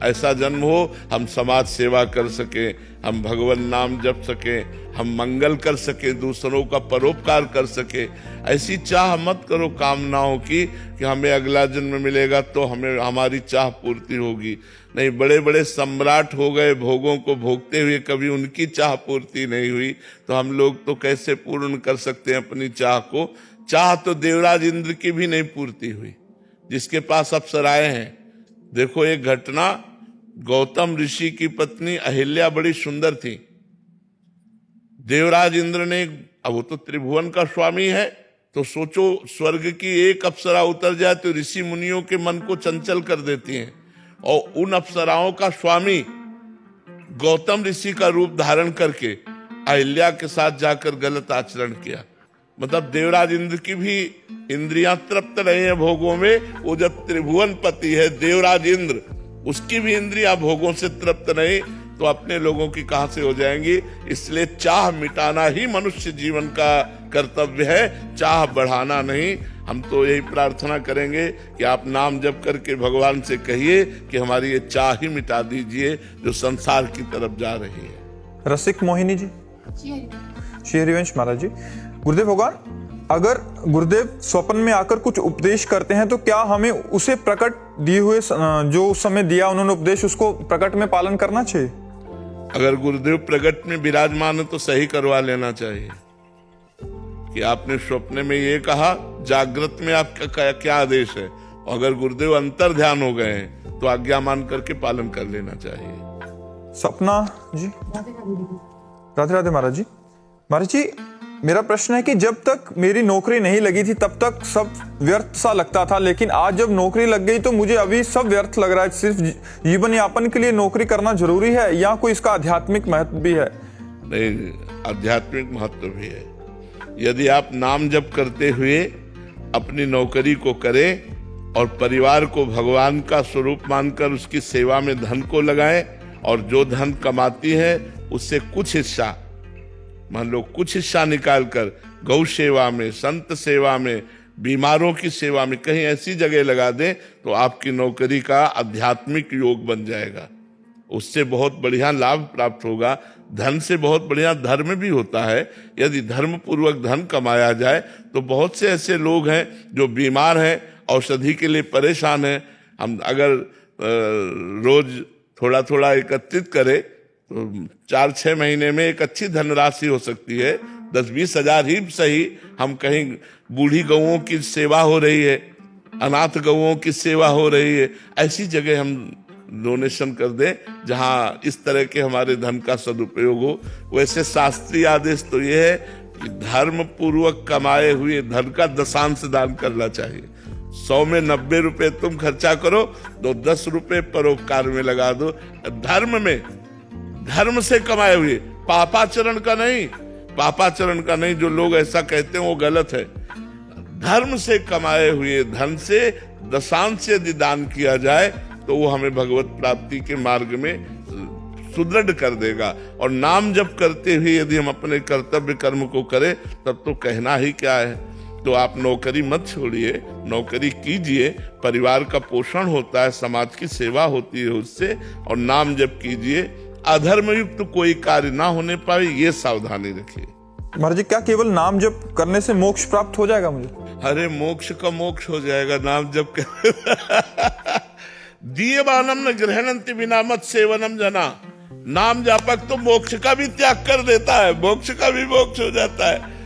ऐसा जन्म हो हम समाज सेवा कर सके, हम भगवान नाम जप सके, हम मंगल कर सके, दूसरों का परोपकार कर सके। ऐसी चाह मत करो कामनाओं की कि हमें अगला जन्म मिलेगा तो हमें हमारी चाह पूर्ति होगी। नहीं, बड़े बड़े सम्राट हो गए, भोगों को भोगते हुए कभी उनकी चाह पूर्ति नहीं हुई, तो हम लोग तो कैसे पूर्ण कर सकते हैं अपनी चाह को? चाह तो देवराज इंद्र की भी नहीं पूर्ति हुई, जिसके पास अप्सराएं हैं। देखो एक घटना, गौतम ऋषि की पत्नी अहिल्या बड़ी सुंदर थी। देवराज इंद्र ने, अब वो तो त्रिभुवन का स्वामी है, तो सोचो, स्वर्ग की एक अप्सरा उतर जाए तो ऋषि मुनियों के मन को चंचल कर देती हैं। और उन अप्सराओं का स्वामी गौतम ऋषि का रूप धारण करके अहिल्या के साथ जाकर गलत आचरण किया। मतलब देवराज इंद्र की भी इंद्रियां तृप्त रही हैं भोगों में। वो जब त्रिभुवन पति है देवराज इंद्र, उसकी भी इंद्रियां भोगों से तृप्त नहीं, तो अपने लोगों की कहां से हो जाएंगी। इसलिए चाह मिटाना ही मनुष्य जीवन का कर्तव्य है, चाह बढ़ाना नहीं। हम तो यही प्रार्थना करेंगे कि आप नाम जप करके भगवान से कहिए कि हमारी ये चाह ही मिटा दीजिए जो संसार की तरफ जा रही है। रसिक मोहिनी जी, श्री हरिवंश महाराज जी, गुरुदेव भगवान, अगर गुरुदेव स्वप्न में आकर कुछ उपदेश करते हैं तो क्या हमें उसे प्रकट दिए हुए जो उस समय दिया उन्होंने उपदेश, उसको प्रकट में पालन करना चाहिए? अगर गुरुदेव प्रकट में विराजमान है तो सही करवा लेना चाहिए कि आपने स्वप्न में ये कहा, जागृत में आपका क्या आदेश है। और अगर गुरुदेव अंतर ध्यान हो गए हैं तो आज्ञा मान करके पालन कर लेना चाहिए। सपना जी, राधे राधे महाराज जी। महाराज जी, मेरा प्रश्न है कि जब तक मेरी नौकरी नहीं लगी थी तब तक सब व्यर्थ सा लगता था, लेकिन आज जब नौकरी लग गई तो मुझे अभी सब व्यर्थ लग रहा है। सिर्फ जीवन यापन के लिए नौकरी करना जरूरी है या कोई इसका आध्यात्मिक महत्व भी है? नहीं, आध्यात्मिक महत्व भी है। यदि आप नाम जप करते हुए अपनी नौकरी को करें और परिवार को भगवान का स्वरूप मानकर उसकी सेवा में धन को लगाएं, और जो धन कमाती है उससे कुछ हिस्सा, मान लो कुछ हिस्सा निकालकर गौ सेवा में, संत सेवा में, बीमारों की सेवा में कहीं ऐसी जगह लगा दें तो आपकी नौकरी का आध्यात्मिक योग बन जाएगा। उससे बहुत बढ़िया लाभ प्राप्त होगा। धन से बहुत बढ़िया धर्म भी होता है। यदि धर्म पूर्वक धन कमाया जाए तो बहुत से ऐसे लोग हैं जो बीमार हैं, औषधि के लिए परेशान हैं। हम अगर रोज थोड़ा थोड़ा एकत्रित करें तो 4-6 महीने में एक अच्छी धनराशि हो सकती है। 10-20 हजार ही सही, हम कहीं बूढ़ी गौओं की सेवा हो रही है, अनाथ गौओं की सेवा हो रही है, ऐसी जगह हम डोनेशन कर दें जहां इस तरह के हमारे धन का सदुपयोग हो। वैसे शास्त्रीय आदेश तो ये है कि धर्म पूर्वक कमाए हुए धन का दशांश दान करना चाहिए। 100 में 90 रुपए तुम खर्चा करो तो 10 रुपए परोपकार में लगा दो। धर्म में, धर्म से कमाए हुए, पापाचरण का नहीं, पापाचरण का नहीं। जो लोग ऐसा कहते हैं वो गलत है। धर्म से कमाए हुए धन से दशांश यदि दान किया जाए तो वो हमें भगवत प्राप्ति के मार्ग में सुदृढ़ कर देगा। और नाम जप करते हुए यदि हम अपने कर्तव्य कर्म को करें तब तो कहना ही क्या है। तो आप नौकरी मत छोड़िए, नौकरी कीजिए, परिवार का पोषण होता है, समाज की सेवा होती है उससे, और नाम जप कीजिए। अधर्मयुक्त तो कोई कार्य ना होने पाए, ये सावधानी रखिए। महाराज जी, क्या केवल नाम जप करने से मोक्ष प्राप्त हो जाएगा मुझे? अरे मोक्ष का मोक्ष हो जाएगा नाम जप कर। दीयमानम न ग्रहणन्ति विना मत सेवनम जना। नाम जापक तो मोक्ष का भी त्याग कर देता है, मोक्ष का भी मोक्ष हो जाता है।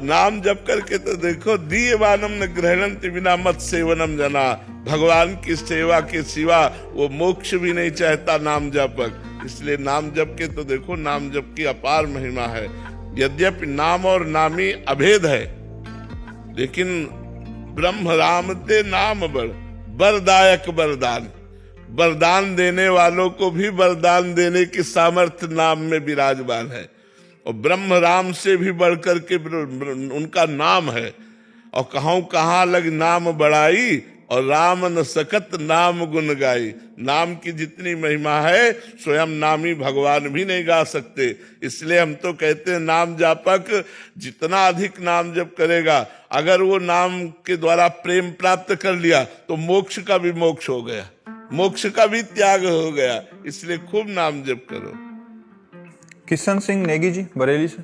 नाम जप करके तो देखो, दीयमानम न ग्रहणन्ति विना मत सेवनम जना। भगवान की सेवा के सिवा वो मोक्ष भी नहीं चाहता नाम जापक। इसलिए नाम जप के तो देखो, नाम जप की अपार महिमा है। यद्यपि नाम और नामी अभेद है, लेकिन ब्रह्म राम ते नाम बड़ वरदायक वरदान। वरदान देने वालों को भी वरदान देने की सामर्थ्य नाम में विराजमान है। और ब्रह्म राम से भी बढ़कर के उनका नाम है। और कहाँ लग नाम बढ़ाई, और राम न सकत नाम गुण गाई। नाम की जितनी महिमा है स्वयं नामी भगवान भी नहीं गा सकते। इसलिए हम तो कहते हैं नाम जापक जितना अधिक नाम जप करेगा, अगर वो नाम के द्वारा प्रेम प्राप्त कर लिया तो मोक्ष का भी मोक्ष हो गया, मोक्ष का भी त्याग हो गया। इसलिए खूब नाम जप करो। किशन सिंह नेगी जी, बरेली से।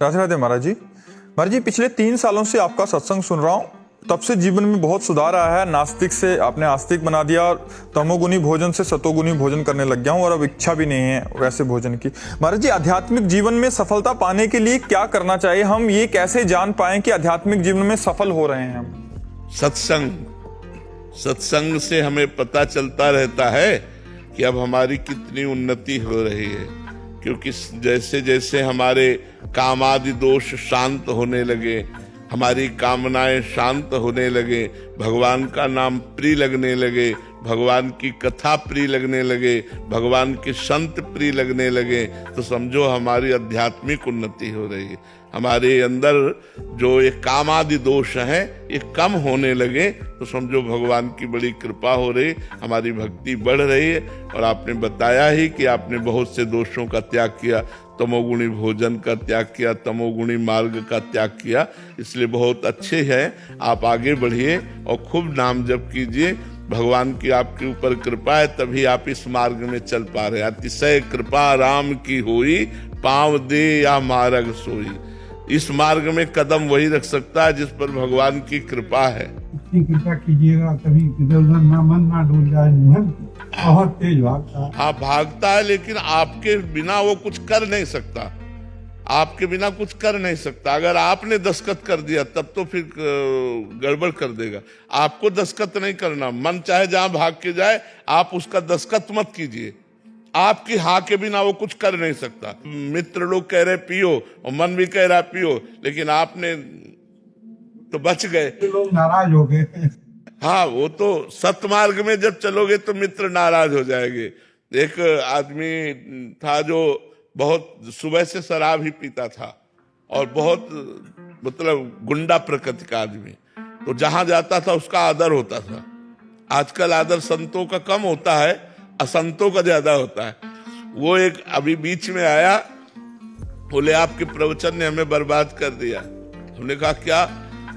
राधे राधे महाराज जी। महाराज जी, पिछले 3 सालों से आपका सत्संग सुन रहा हूँ, तब से जीवन में बहुत सुधार आया है। नास्तिक से आपने आस्तिक बना दिया, और तमोगुनी भोजन से सतोगुनी भोजन करने लग गया हूँ, और अब इच्छा भी नहीं है वैसे भोजन की। महाराज जी, आध्यात्मिक जीवन में सफलता पाने के लिए क्या करना चाहिए? हम ये कैसे जान पाएं कि आध्यात्मिक जीवन में सफल हो रहे हैं हम? सत्संग से हमें पता चलता रहता है कि अब हमारी कितनी उन्नति हो रही है। क्योंकि जैसे जैसे हमारे कामादि दोष शांत होने लगे, हमारी कामनाएं शांत होने लगे, भगवान का नाम प्रिय लगने लगे, भगवान की कथा प्रिय लगने लगे, भगवान के संत प्रिय लगने लगे, तो समझो हमारी आध्यात्मिक उन्नति हो रही है। हमारे अंदर जो ये काम आदि दोष हैं ये कम होने लगे, तो समझो भगवान की बड़ी कृपा हो रही, हमारी भक्ति बढ़ रही है। और आपने बताया ही कि आपने बहुत से दोषों का त्याग किया, तमोगुणी भोजन का त्याग किया, तमोगुणी मार्ग का त्याग किया, इसलिए बहुत अच्छे हैं। आप आगे बढ़िए और खूब नाम जप कीजिए। भगवान की आपके ऊपर कृपा है, तभी आप इस मार्ग में चल पा रहे हैं। अतिशय कृपा राम की होई, पाँव दे या मार्ग सोई। इस मार्ग में कदम वही रख सकता है जिस पर भगवान की कृपा है। इतनी कृपा कीजिएगा कभी इधर उधर मन ना डूब जाए। मन बहुत तेज भागता है। हाँ भागता है, लेकिन आपके बिना वो कुछ कर नहीं सकता। आपके बिना कुछ कर नहीं सकता। अगर आपने दस्तखत कर दिया तब तो फिर गड़बड़ कर देगा। आपको दस्तखत नहीं करना, मन चाहे जहां भाग के जाए, आप उसका दस्तखत मत कीजिए। आपकी हाँ के बिना वो कुछ कर नहीं सकता। मित्र लोग कह रहे पियो और मन भी कह रहा पियो, लेकिन आपने तो बच गए। लोग नाराज हो गए। हाँ, वो तो सतमार्ग में जब चलोगे तो मित्र नाराज हो जाएंगे। एक आदमी था जो बहुत सुबह से शराब ही पीता था और बहुत मतलब गुंडा प्रकृति का आदमी, तो जहां जाता था उसका आदर होता था। आजकल आदर संतों का कम होता है, असंतों का ज्यादा होता है। वो एक अभी बीच में आया, बोले आपके प्रवचन ने हमें बर्बाद कर दिया। हमने कहा क्या?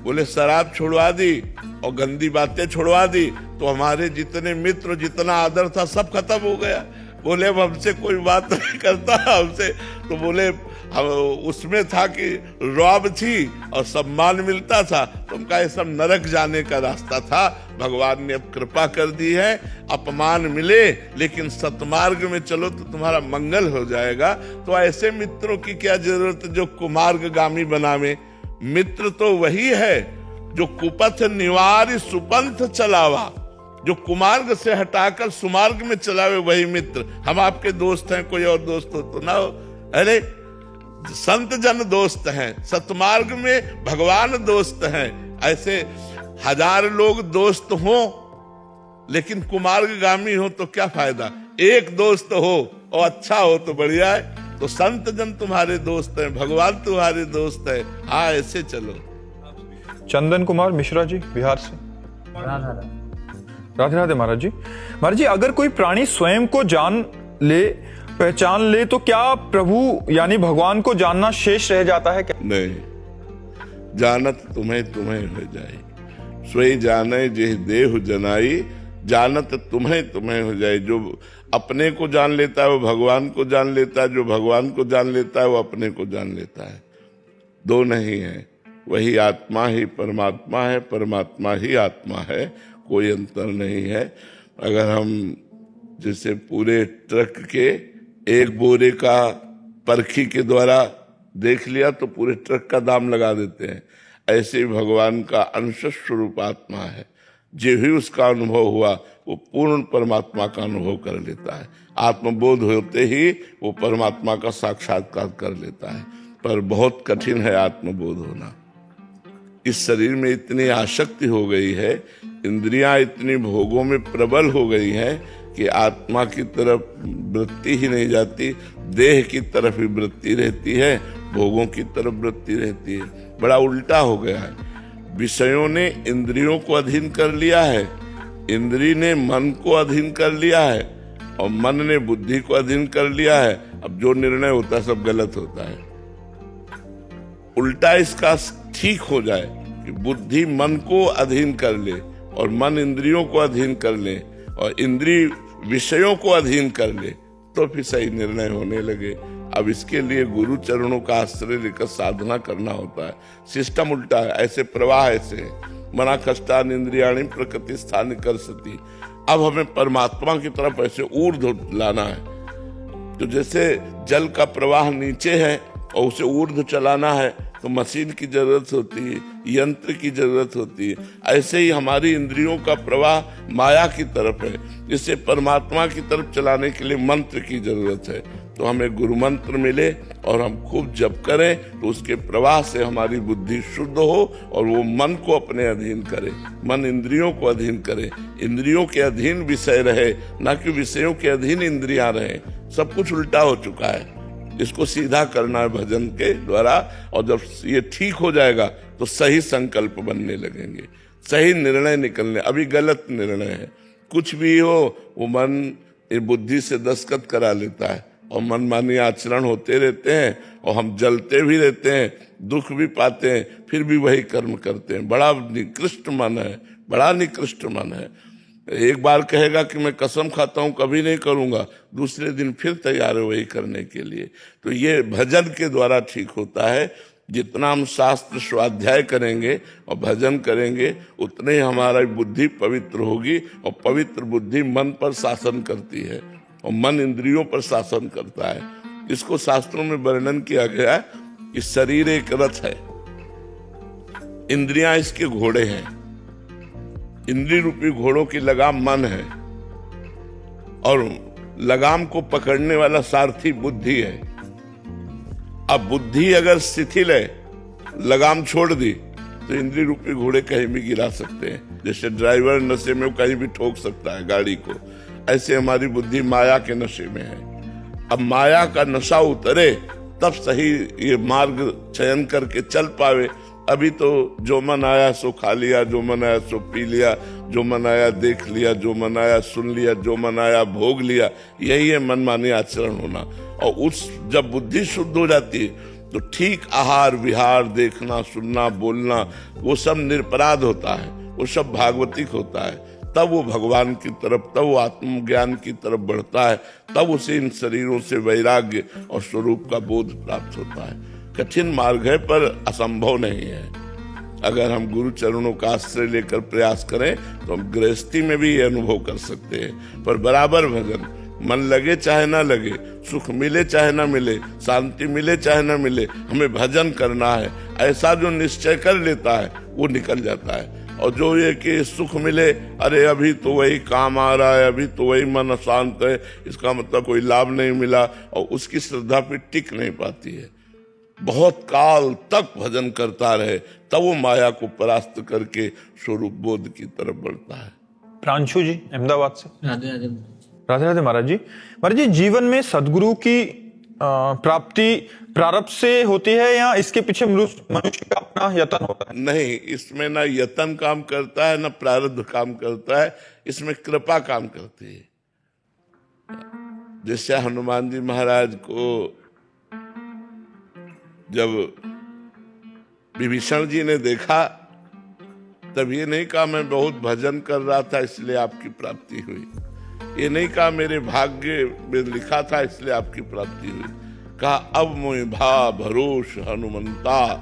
बोले शराब छुड़वा दी और गंदी बातें छुड़वा दी, तो हमारे जितने मित्र, जितना आदर था सब खत्म हो गया। बोले अब हमसे कोई बात नहीं करता हमसे, तो बोले हम उसमें था कि रौब थी और सम्मान मिलता था, तो उनका ये सब नरक जाने का रास्ता था। भगवान ने अब कृपा कर दी है, अपमान मिले लेकिन सतमार्ग में चलो तो तुम्हारा मंगल हो जाएगा। तो ऐसे मित्रों की क्या जरूरत जो कुमार्गगामी बनावे। मित्र तो वही है जो कुपथ निवारी सुपंथ चलावा, जो कुमार्ग से हटाकर सुमार्ग में चलावे, वही मित्र। हम आपके दोस्त हैं, कोई और दोस्त हो तो ना हो। अरे संत जन दोस्त हैं, सतमार्ग में भगवान दोस्त हैं। ऐसे हजार लोग दोस्त हो लेकिन कुमार्गगामी हो तो क्या फायदा। एक दोस्त हो और अच्छा हो तो बढ़िया है। तो संत जन तुम्हारे दोस्त हैं, भगवान तुम्हारे दोस्त है। हाँ, ऐसे चलो। चंदन कुमार मिश्रा जी, बिहार से। राधे राधे महाराज जी। महाराज जी, अगर कोई प्राणी स्वयं को जान ले, पहचान ले, तो क्या प्रभु यानी भगवान को जानना शेष रह जाता है क्या? नहीं, जानत तुम्हें तुम्हें हो जाए, सोई जाने जेह देहु जनाई, जानत तुम्हें तुम्हें हो जाए। जो अपने को जान लेता है वो भगवान को जान लेता है, जो भगवान को जान लेता है वो अपने को जान लेता है। दो नहीं है, वही आत्मा ही परमात्मा है, परमात्मा ही आत्मा है, कोई अंतर नहीं है। अगर हम जैसे पूरे ट्रक के एक बोरे का परखी के द्वारा देख लिया तो पूरे ट्रक का दाम लगा देते हैं, ऐसे ही भगवान का अंश स्वरूप आत्मा है। जो भी उसका अनुभव हुआ वो पूर्ण परमात्मा का अनुभव कर लेता है। आत्मबोध होते ही वो परमात्मा का साक्षात्कार कर लेता है। पर बहुत कठिन है आत्मबोध होना। इस शरीर में इतनी आसक्ति हो गई है, इंद्रियां इतनी भोगों में प्रबल हो गई हैं कि आत्मा की तरफ वृत्ति ही नहीं जाती, देह की तरफ ही वृत्ति रहती है, भोगों की तरफ वृत्ति रहती है। बड़ा उल्टा हो गया है। विषयों ने इंद्रियों को अधीन कर लिया है, इंद्री ने मन को अधीन कर लिया है और मन ने बुद्धि को अधीन कर लिया है। अब जो निर्णय होता है सब गलत होता है। उल्टा इसका ठीक हो जाए कि बुद्धि मन को अधीन कर ले और मन इंद्रियों को अधीन कर ले और इंद्री विषयों को अधीन कर ले, तो फिर सही निर्णय होने लगे। अब इसके लिए गुरु चरणों का आश्रय लेकर साधना करना होता है। सिस्टम उल्टा है, ऐसे प्रवाह ऐसे है। मना कष्टान इंद्रियाणि प्रकृति स्थान कर सती। अब हमें परमात्मा की तरफ ऐसे ऊर्ध्व लाना है। तो जैसे जल का प्रवाह नीचे है और उसे ऊर्ध्व चलाना है तो मशीन की जरूरत होती है, यंत्र की जरूरत होती है। ऐसे ही हमारी इंद्रियों का प्रवाह माया की तरफ है, इसे परमात्मा की तरफ चलाने के लिए मंत्र की जरूरत है। तो हमें गुरु मंत्र मिले और हम खूब जप करें तो उसके प्रवाह से हमारी बुद्धि शुद्ध हो और वो मन को अपने अधीन करे, मन इंद्रियों को अधीन करे, इंद्रियों के अधीन विषय रहे, ना कि विषयों के अधीन इंद्रियां रहे। सब कुछ उल्टा हो चुका है, इसको सीधा करना है भजन के द्वारा। और जब ये ठीक हो जाएगा तो सही संकल्प बनने लगेंगे, सही निर्णय निकलने। अभी गलत निर्णय है, कुछ भी हो वो मन ये बुद्धि से दस्तखत करा लेता है और मनमानी आचरण होते रहते हैं और हम जलते भी रहते हैं, दुख भी पाते हैं, फिर भी वही कर्म करते हैं। बड़ा निकृष्ट मन है, बड़ा निकृष्ट मन है। एक बार कहेगा कि मैं कसम खाता हूं कभी नहीं करूंगा, दूसरे दिन फिर तैयार है वही करने के लिए। तो ये भजन के द्वारा ठीक होता है। जितना हम शास्त्र स्वाध्याय करेंगे और भजन करेंगे उतने ही हमारी बुद्धि पवित्र होगी, और पवित्र बुद्धि मन पर शासन करती है और मन इंद्रियों पर शासन करता है। इसको शास्त्रों में वर्णन किया गया है कि शरीर एक रथ है, इंद्रियां इसके घोड़े हैं, इंद्रिय रूपी घोड़ों की लगाम मन है और लगाम को पकड़ने वाला सारथी बुद्धि है। अब बुद्धि अगर शिथिल है, लगाम छोड़ दी तो इंद्रिय रूपी घोड़े कहीं भी गिरा सकते हैं। जैसे ड्राइवर नशे में कहीं भी ठोक सकता है गाड़ी को, ऐसे हमारी बुद्धि माया के नशे में है। अब माया का नशा उतरे तब सही ये मार्ग चयन करके चल पावे। अभी तो जो मन आया सो खा लिया, जो मन आया सो पी लिया, जो मन आया देख लिया, जो मन आया सुन लिया, जो मन आया भोग लिया, यही है मनमानी आचरण होना। और उस जब बुद्धि शुद्ध हो जाती है तो ठीक आहार विहार, देखना सुनना बोलना, वो सब निरपराध होता है, वो सब भागवतिक होता है। तब वो भगवान की तरफ, तब वो आत्मज्ञान की तरफ बढ़ता है, तब उसे इन शरीरों से वैराग्य और स्वरूप का बोध प्राप्त होता है। कठिन मार्ग है पर असंभव नहीं है। अगर हम गुरु चरणों का आश्रय लेकर प्रयास करें तो हम गृहस्थी में भी ये अनुभव कर सकते हैं। पर बराबर भजन, मन लगे चाहे ना लगे, सुख मिले चाहे ना मिले, शांति मिले चाहे ना मिले, हमें भजन करना है, ऐसा जो निश्चय कर लेता है वो निकल जाता है। और जो ये कि सुख मिले, अरे अभी तो वही काम आ रहा है, अभी तो वही मन अशांत है, इसका मतलब कोई लाभ नहीं मिला, और उसकी श्रद्धा पे टिक नहीं पाती है। बहुत काल तक भजन करता रहे तब वो माया को परास्त करके स्वरूप बोध की तरफ बढ़ता है। प्रांशु जी अहमदाबाद से। राधे राधे। राधे राधे महाराज जी। महाराज जी, जीवन में सदगुरु की प्राप्ति प्रारब्ध से होती है या इसके पीछे मनुष्य का अपना यत्न होता है? नहीं, इसमें ना यत्न काम करता है ना प्रारब्ध काम करता है, इसमें कृपा काम करती है। जैसे हनुमान जी महाराज को जब विभीषण जी ने देखा तब ये नहीं कहा मैं बहुत भजन कर रहा था इसलिए आपकी प्राप्ति हुई, ये नहीं कहा मेरे भाग्य में लिखा था इसलिए आपकी प्राप्ति हुई। कहा अब मोहि भा भरोस हनुमंता,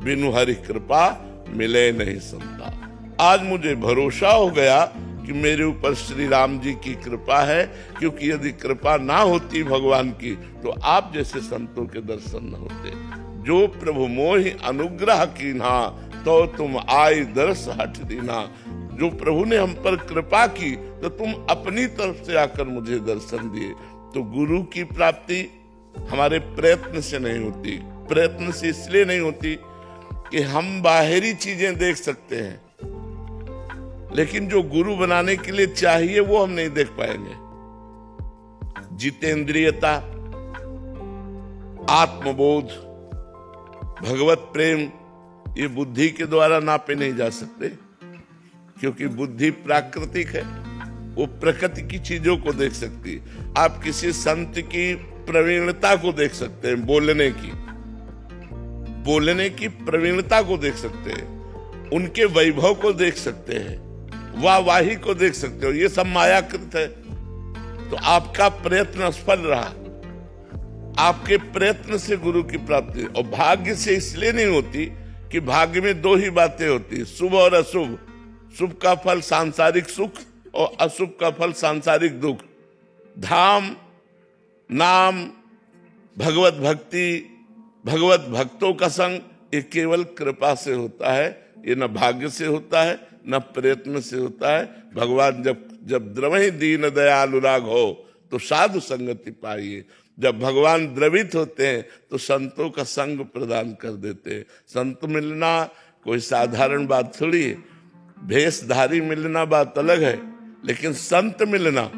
बिनु हरि कृपा मिले नहीं संता। आज मुझे भरोसा हो गया कि मेरे ऊपर श्री राम जी की कृपा है, क्योंकि यदि कृपा ना होती भगवान की तो आप जैसे संतों के दर्शन न होते। जो प्रभु मोहि अनुग्रह कीन्हा, तो तुम आई दर्श हट दीना। जो प्रभु ने हम पर कृपा की तो तुम अपनी तरफ से आकर मुझे दर्शन दिए। तो गुरु की प्राप्ति हमारे प्रयत्न से नहीं होती। प्रयत्न से इसलिए नहीं होती कि हम बाहरी चीजें देख सकते हैं, लेकिन जो गुरु बनाने के लिए चाहिए वो हम नहीं देख पाएंगे। जितेंद्रियता, आत्मबोध, भगवत प्रेम, ये बुद्धि के द्वारा नापे नहीं जा सकते, क्योंकि बुद्धि प्राकृतिक है, वो प्रकृति की चीजों को देख सकती है। आप किसी संत की प्रवीणता को देख सकते हैं, बोलने की प्रवीणता को देख सकते हैं, उनके वैभव को देख सकते हैं, वाहवाही को देख सकते हो। ये सब मायाकृत है। तो आपका प्रयत्न असफल रहा, आपके प्रयत्न से गुरु की प्राप्ति। और भाग्य से इसलिए नहीं होती कि भाग्य में दो ही बातें होती, शुभ और अशुभ। शुभ का फल सांसारिक सुख और अशुभ का फल सांसारिक दुख। धाम, नाम, भगवत भक्ति, भगवत भक्तों का संग, ये केवल कृपा से होता है। ये न भाग्य से होता है न प्रयत्न से होता है। भगवान जब द्रवहि दीन दयालु राघो तो साधु संगति पाइए। जब भगवान द्रवित होते हैं तो संतों का संग प्रदान कर देते हैं। संत मिलना कोई साधारण बात थोड़ी है। भेषधारी मिलना बात अलग है, लेकिन संत मिलना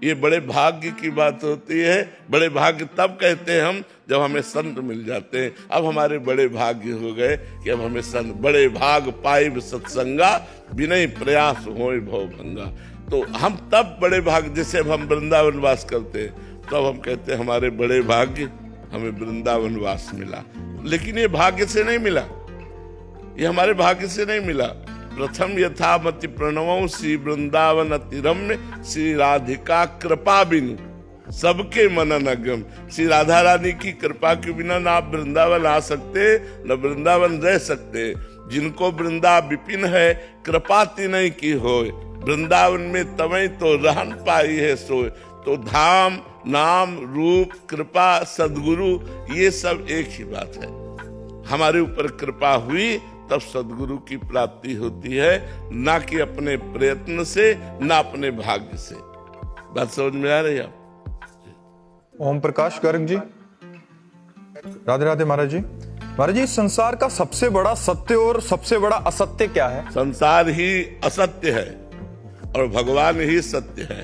ये बड़े भाग्य की बात होती है। बड़े भाग्य तब कहते हैं हम जब हमें संत मिल जाते हैं। अब हमारे बड़े भाग्य हो गए कि अब हमें संत, बड़े भाग पाइब सत्संगा बिनय प्रयास होय भव भंगा। तो हम तब बड़े भाग्य, जैसे अब हम वृंदावन वास करते हैं तब हम कहते हैं हमारे बड़े भाग्य, हमें वृंदावन वास मिला। लेकिन ये भाग्य से नहीं मिला, ये हमारे भाग्य से नहीं मिला। प्रथम यथामति प्रणवों श्री वृंदावन अति रम्य श्री राधिका कृपा बिनु सबके मनन अगम। श्री राधा रानी की कृपा के बिना ना आप वृंदावन आ सकते न वृंदावन रह सकते। जिनको वृंदा विपिन है कृपा तिनय की होय, वृंदावन में तवै तो रहन पाई है सोय। तो धाम, नाम, रूप, कृपा, सदगुरु ये सब एक ही बात है। हमारे ऊपर कृपा हुई तब सदगुरु की प्राप्ति होती है, ना कि अपने प्रयत्न से, ना अपने भाग्य से। बात समझ में आ रही है? ओम प्रकाश गर्ग जी, राधे राधे महाराज जी। महाराज जी, संसार का सबसे बड़ा सत्य और सबसे बड़ा असत्य क्या है? संसार ही असत्य है और भगवान ही सत्य है।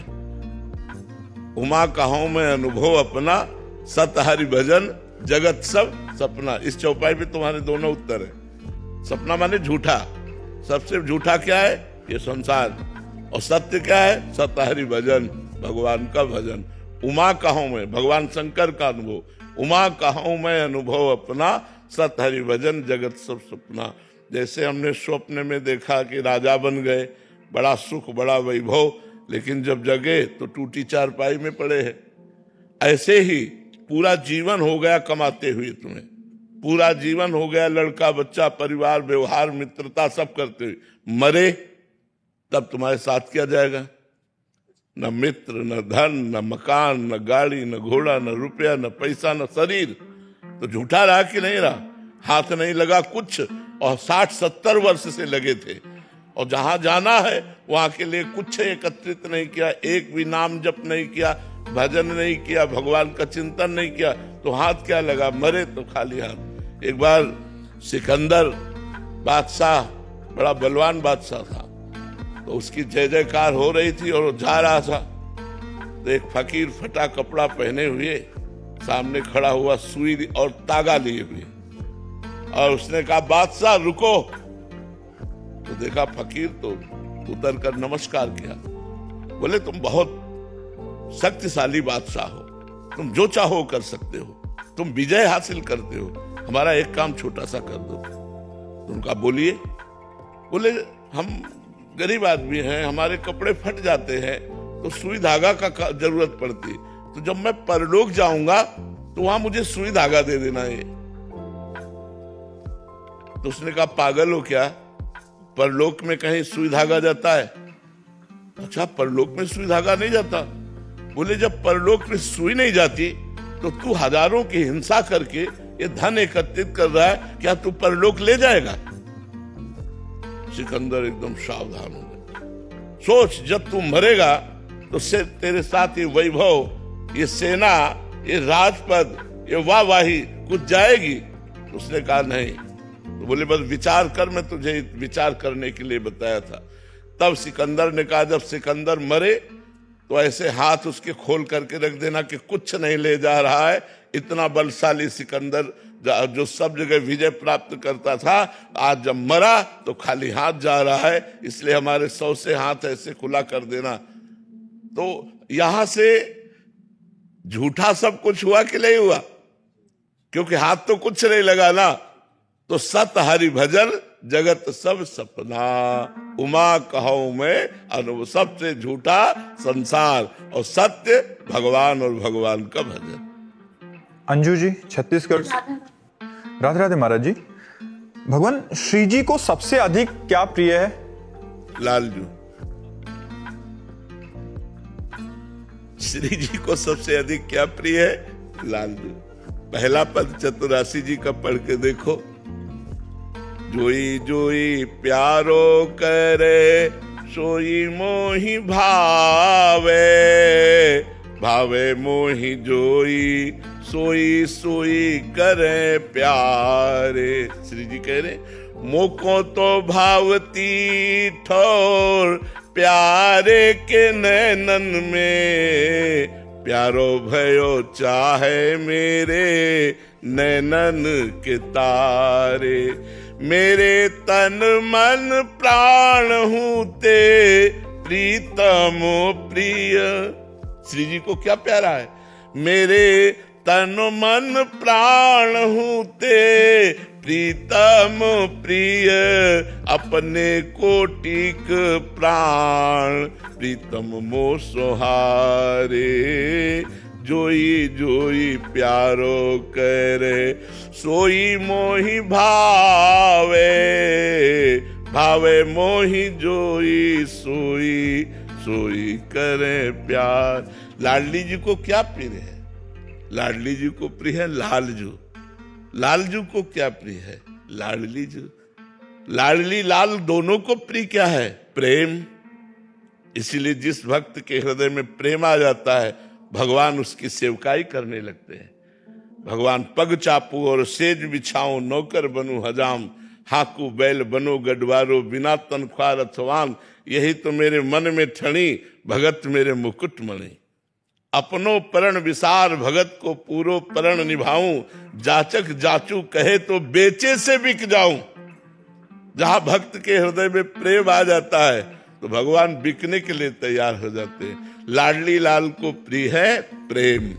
उमा कहूं मैं अनुभव अपना, सत हरि भजन जगत सब सपना। इस चौपाई पे तुम्हारे दोनों उत्तर है। सपना माने झूठा, सबसे झूठा क्या है? ये संसार। और सत्य क्या है? सत हरि भजन, भगवान का भजन। उमा कहूं मैं, भगवान शंकर का अनुभव। उमा कहूं मैं अनुभव अपना, सत हरि भजन जगत सब सपना। जैसे हमने स्वप्न में देखा कि राजा बन गए, बड़ा सुख, बड़ा वैभव, लेकिन जब जगे तो टूटी चारपाई में पड़े हैं। ऐसे ही पूरा जीवन हो गया कमाते हुए, तुम्हें पूरा जीवन हो गया लड़का बच्चा परिवार व्यवहार मित्रता सब करते हुए, मरे तब तुम्हारे साथ क्या जाएगा? न मित्र, न धन, न मकान, न गाड़ी, न घोड़ा, न रुपया, न पैसा, न शरीर। तो झूठा रहा कि नहीं रहा? हाथ नहीं लगा कुछ, और 60-70 वर्ष से लगे थे, और जहां जाना है वहां के लिए कुछ एकत्रित नहीं किया, एक भी नाम जप नहीं किया, भजन नहीं किया, भगवान का चिंतन नहीं किया, तो हाथ क्या लगा? मरे तो खाली हाथ। एक बार सिकंदर बादशाह, बड़ा बलवान बादशाह था, तो उसकी जय जयकार हो रही थी और वो जा रहा था, तो एक फकीर फटा कपड़ा पहने हुए सामने खड़ा हुआ, सुई और तागा लिए हुए, और उसने कहा बादशाह रुको। तो देखा फकीर तो उतर कर नमस्कार किया। बोले तुम बहुत शक्तिशाली बादशाह हो, तुम जो चाहो कर सकते हो, तुम विजय हासिल करते हो, हमारा एक काम छोटा सा कर दो। तो उनका बोलिए। बोले हम गरीब आदमी हैं, हमारे कपड़े फट जाते हैं, तो सुई धागा का जरूरत पड़ती, तो जब मैं परलोक जाऊंगा तो वहां मुझे सुई धागा दे देना है। तो उसने कहा पागल हो क्या, परलोक में कहीं सुई धागा जाता है? अच्छा, परलोक में सुई धागा नहीं जाता? बोले जब परलोक में सुई नहीं जाती तो तू हजारों की हिंसा करके ये धन एकत्रित कर रहा है, क्या तू परलोक ले जाएगा? सिकंदर एकदम सावधान हो गया। सोच, जब तू मरेगा तो से तेरे साथ ये वैभव, ये सेना, ये राजपद, ये वाहवाही कुछ जाएगी? उसने कहा नहीं। तो बोले बस विचार कर, मैं तुझे विचार करने के लिए बताया था। तब सिकंदर ने कहा जब सिकंदर मरे तो ऐसे हाथ उसके खोल करके रख देना कि कुछ नहीं ले जा रहा है। इतना बलशाली सिकंदर जो सब जगह विजय प्राप्त करता था, आज जब मरा तो खाली हाथ जा रहा है, इसलिए हमारे 100 से हाथ ऐसे खुला कर देना। तो यहां से झूठा सब कुछ हुआ कि नहीं हुआ? क्योंकि हाथ तो कुछ नहीं लगा ना। तो सत हरि भजन जगत सब सपना, उमा कहूं मैं अनुभव। सबसे झूठा संसार और सत्य भगवान और भगवान का भजन। अंजू जी, छत्तीसगढ़। राधे राधे महाराज जी। भगवान श्री जी को सबसे अधिक क्या प्रिय है? लालजू। श्री जी को सबसे अधिक क्या प्रिय है? लालजू। पहला पद चतुरासी जी का पढ़ के देखो। जोई जोई प्यारो करे, सोई मोहि भावे, भावे मोहि जोई सोई सोई करे प्यारे। श्री जी कह रहे मोको तो भावती ठोर प्यारे के नैनन में, प्यारो भयो चाहे मेरे नैनन के तारे। मेरे तन मन प्राण हूँ ते प्रीतम प्रिय। श्री जी को क्या प्यारा है, मेरे तन मन प्राण हूँ ते प्रीतम प्रिय, अपने कोटिक प्राण प्रीतम मो सोहारे। जोई जोई प्यारो करे सोई मोहि भावे, भावे मोहि जोई सोई सोई करे प्यार। लाडली जी को क्या प्रिय है, लाडली जी को प्रिय है लालजू। लालजू को क्या प्रिय है, लाडली जू। लाडली लाल दोनों को प्रिय क्या है, प्रेम। इसीलिए जिस भक्त के हृदय में प्रेम आ जाता है भगवान उसकी सेवकाई करने लगते हैं। भगवान पग चापू और सेज बिछाऊं नौकर बनूं हजाम, हाकू बैल बनो गडवारो बिना तनख्वाह रथवान, यही तो मेरे मन में ठणी भगत मेरे मुकुट मणि। अपनो परण विसार भगत को पूरो परण निभाऊं, जाचक जाचू कहे तो बेचे से बिक जाऊं। जहां भक्त के हृदय में प्रेम आ जाता है तो भगवान बिकने के लिए तैयार हो जाते हैं। लाडली लाल को प्रिय है प्रेम,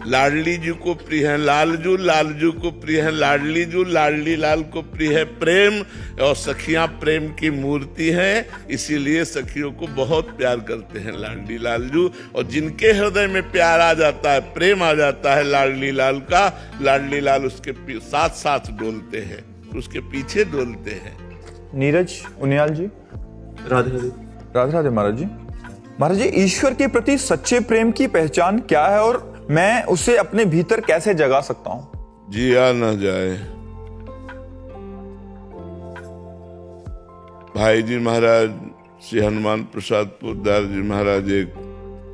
लाडली जी को प्रिय है लालजू, लालजू को प्रिय है लाडली जू, लाडली लाल को प्रिय है प्रेम। और सखियां प्रेम की मूर्ति हैं, इसीलिए सखियों को बहुत प्यार करते हैं लाडली लालजू। और जिनके हृदय में प्यार आ जाता है, प्रेम आ जाता है लाडली लाल का, लाडली लाल उसके साथ साथ डोलते हैं, उसके पीछे डोलते हैं। नीरज उनियाल जी। राधे राधे। राधे राधे महाराज जी। महाराज जी, ईश्वर के प्रति सच्चे प्रेम की पहचान क्या है और मैं उसे अपने भीतर कैसे जगा सकता हूं? जिया न जाए। भाई जी महाराज श्री हनुमान प्रसाद पोद्दार जी महाराज एक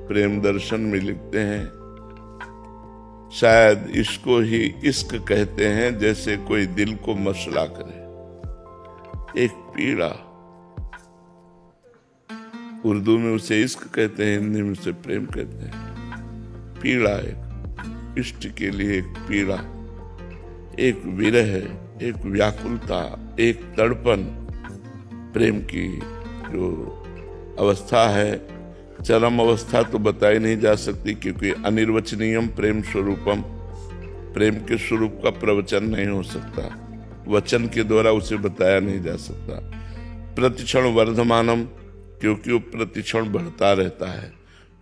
प्रेम दर्शन में लिखते हैं, शायद इसको ही इश्क कहते हैं, जैसे कोई दिल को मसला करे। एक पीड़ा, उर्दू में उसे इश्क कहते हैं, हिंदी में उसे प्रेम कहते हैं। पीड़ा, एक इष्ट के लिए एक पीड़ा, एक विरह, एक व्याकुलता, एक तड़पन। प्रेम की जो अवस्था है, चरम अवस्था तो बताई नहीं जा सकती, क्योंकि अनिर्वचनीयम प्रेम स्वरूपम, प्रेम के स्वरूप का प्रवचन नहीं हो सकता, वचन के द्वारा उसे बताया नहीं जा सकता। प्रतिक्षण वर्धमानम, क्योंकि वो प्रतिक्षण बढ़ता रहता है।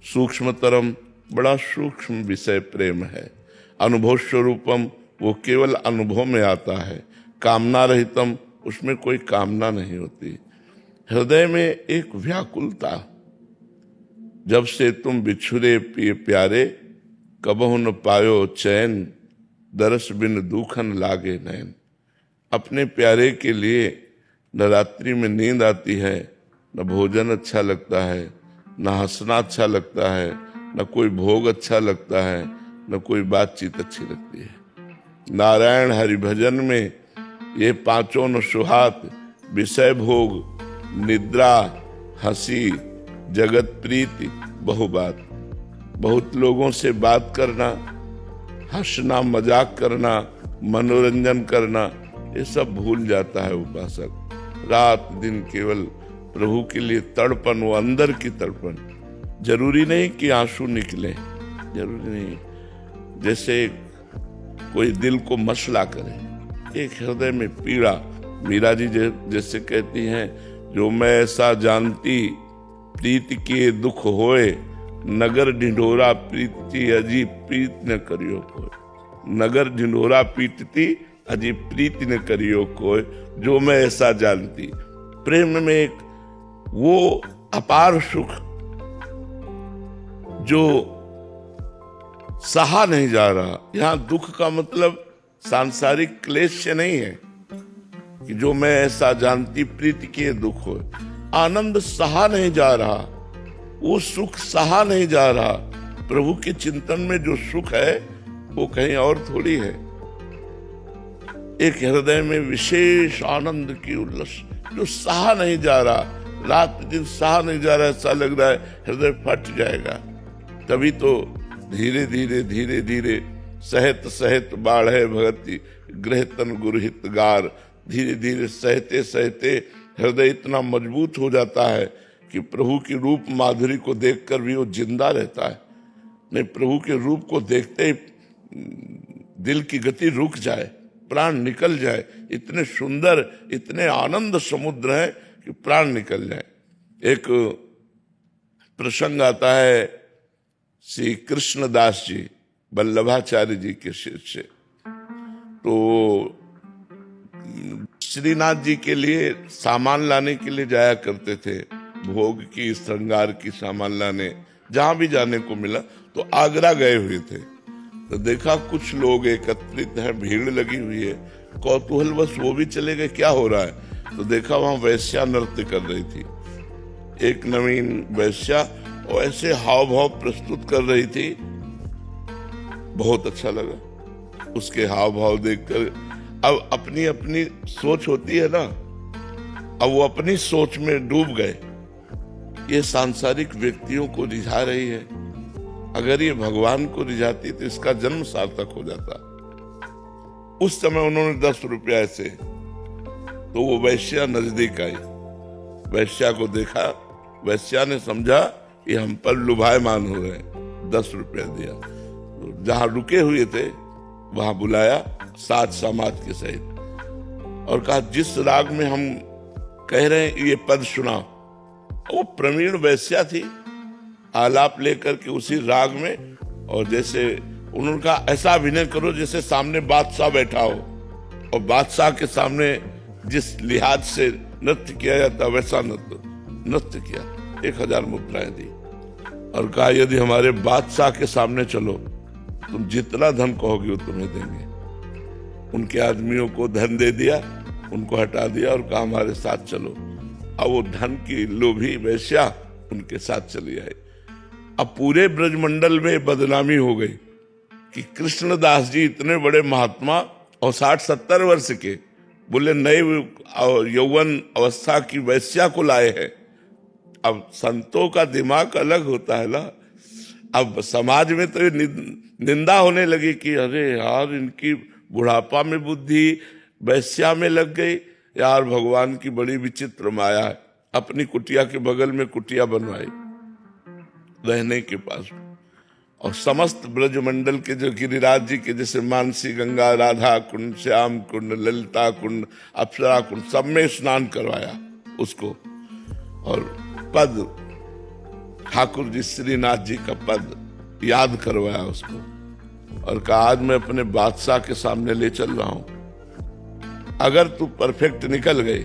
सूक्ष्मतरम, बड़ा सूक्ष्म विषय प्रेम है। अनुभव स्वरूपम, वो केवल अनुभव में आता है। कामना रहितम, उसमें कोई कामना नहीं होती। हृदय में एक व्याकुलता, जब से तुम बिछुरे पिए प्यारे, कबहु न पायो चैन, दरस बिन दूखन लागे नैन। अपने प्यारे के लिए न रात्रि में नींद आती है, न भोजन अच्छा लगता है, न हंसना अच्छा लगता है, न कोई भोग अच्छा लगता है, न कोई बातचीत अच्छी लगती है। नारायण हरि भजन में ये पांचों न सुहात, विषय भोग, निद्रा, हंसी, जगत प्रीति, बहुबात। बहुत लोगों से बात करना, हंसना, मजाक करना, मनोरंजन करना, ये सब भूल जाता है उपासक। रात दिन केवल प्रभु के लिए तड़पन, वो अंदर की तड़पन। जरूरी नहीं कि आंसू निकले, जरूरी नहीं। जैसे कोई दिल को मसला करे, एक हृदय में पीड़ा। मीरा जी जैसे कहती हैं, जो मैं ऐसा जानती प्रीत के दुख होए, नगर ढिंढोरा पीटती अजीब प्रीत न करियो कोई। नगर ढिंढोरा पीटती अजीब प्रीत न करियो कोई, जो मैं ऐसा जानती। प्रेम में एक वो अपार सुख जो सहा नहीं जा रहा। यहां दुख का मतलब सांसारिक क्लेश से नहीं है कि जो मैं ऐसा जानती प्रीति के दुख हो। आनंद सहा नहीं जा रहा, वो सुख सहा नहीं जा रहा, प्रभु के चिंतन में जो सुख है वो कहीं और थोड़ी है। एक हृदय में विशेष आनंद की उल्लास जो सहा नहीं जा रहा, रात दिन सहा नहीं जा रहा, ऐसा लग रहा है हृदय फट जाएगा। तभी तो धीरे धीरे धीरे धीरे सहत सहत बाढ़े भगति गृह तन गुरहित गार, धीरे धीरे सहते सहते हृदय इतना मजबूत हो जाता है कि प्रभु की रूप माधुरी को देखकर भी वो जिंदा रहता है। नहीं, प्रभु के रूप को देखते ही दिल की गति रुक जाए, प्राण निकल जाए। इतने सुंदर, इतने आनंद समुद्र है कि प्राण निकल जाए। एक प्रसंग आता है श्री कृष्णदास जी वल्लभाचार्य जी के शिष्य, तो श्रीनाथ जी के लिए सामान लाने के लिए जाया करते थे, भोग की श्रृंगार की सामान लाने, जहां भी जाने को मिला। तो आगरा गए हुए थे, तो देखा कुछ लोग एकत्रित हैं, भीड़ लगी हुई है, कौतूहलवश वो भी चले गए क्या हो रहा है। तो देखा वहां वैश्या नृत्य कर रही थी, एक नवीन वैश्या, और ऐसे हाव भाव प्रस्तुत कर रही थी, बहुत अच्छा लगा उसके हाव भाव देखकर। अब अपनी अपनी सोच होती है ना, अब वो अपनी सोच में डूब गए। ये सांसारिक व्यक्तियों को रिझा रही है, अगर ये भगवान को रिझाती तो इसका जन्म सार्थक हो जाता। उस समय उन्होंने 10 रुपया ऐसे, तो वो वैश्या नजदीक आई, वैश्या को देखा, वैश्या ने समझा ये हम पर लुभायमान हो रहे हैं, 10 रुपया दिया। तो जहां रुके हुए थे वहां बुलाया साज समाज के सहित और कहा जिस राग में हम कह रहे हैं ये पद सुनाओ। वो प्रवीण वैश्या थी, आलाप लेकर के उसी राग में, और जैसे उन्होंने कहा ऐसा अभिनय करो जैसे सामने बादशाह बैठा हो, और बादशाह के सामने जिस लिहाज से नृत्य किया जाता वैसा नृत्य किया। 1000 मुद्राएं दी और कहा यदि हमारे बादशाह के सामने चलो तुम जितना धन कहोगे वो तुम्हें देंगे। उनके आदमियों को धन दे दिया, उनको हटा दिया और कहा हमारे साथ चलो। अब वो धन की लोभी वैश्या उनके साथ चली आई। अब पूरे ब्रजमंडल में बदनामी हो गई कि कृष्णदास जी इतने बड़े महात्मा और 60-70 वर्ष के, बोले नए यौवन अवस्था की वैश्या को लाए हैं। अब संतों का दिमाग अलग होता है ना। अब समाज में तो ये निंदा होने लगी कि अरे यार इनकी बुढ़ापा में बुद्धि वैश्या में लग गई, यार भगवान की बड़ी विचित्र माया है। अपनी कुटिया के बगल में कुटिया बनवाई रहने के पास, और समस्त ब्रजमंडल के जो गिरिराज जी के जैसे मानसी गंगा, राधा कुंड, श्याम कुंड, ललिता कुंड, अप्सरा कुंड, सब में स्नान करवाया उसको। और पद ठाकुर जी श्रीनाथ जी का पद याद करवाया उसको, और कहा आज मैं अपने बादशाह के सामने ले चल रहा हूं, अगर तू परफेक्ट निकल गई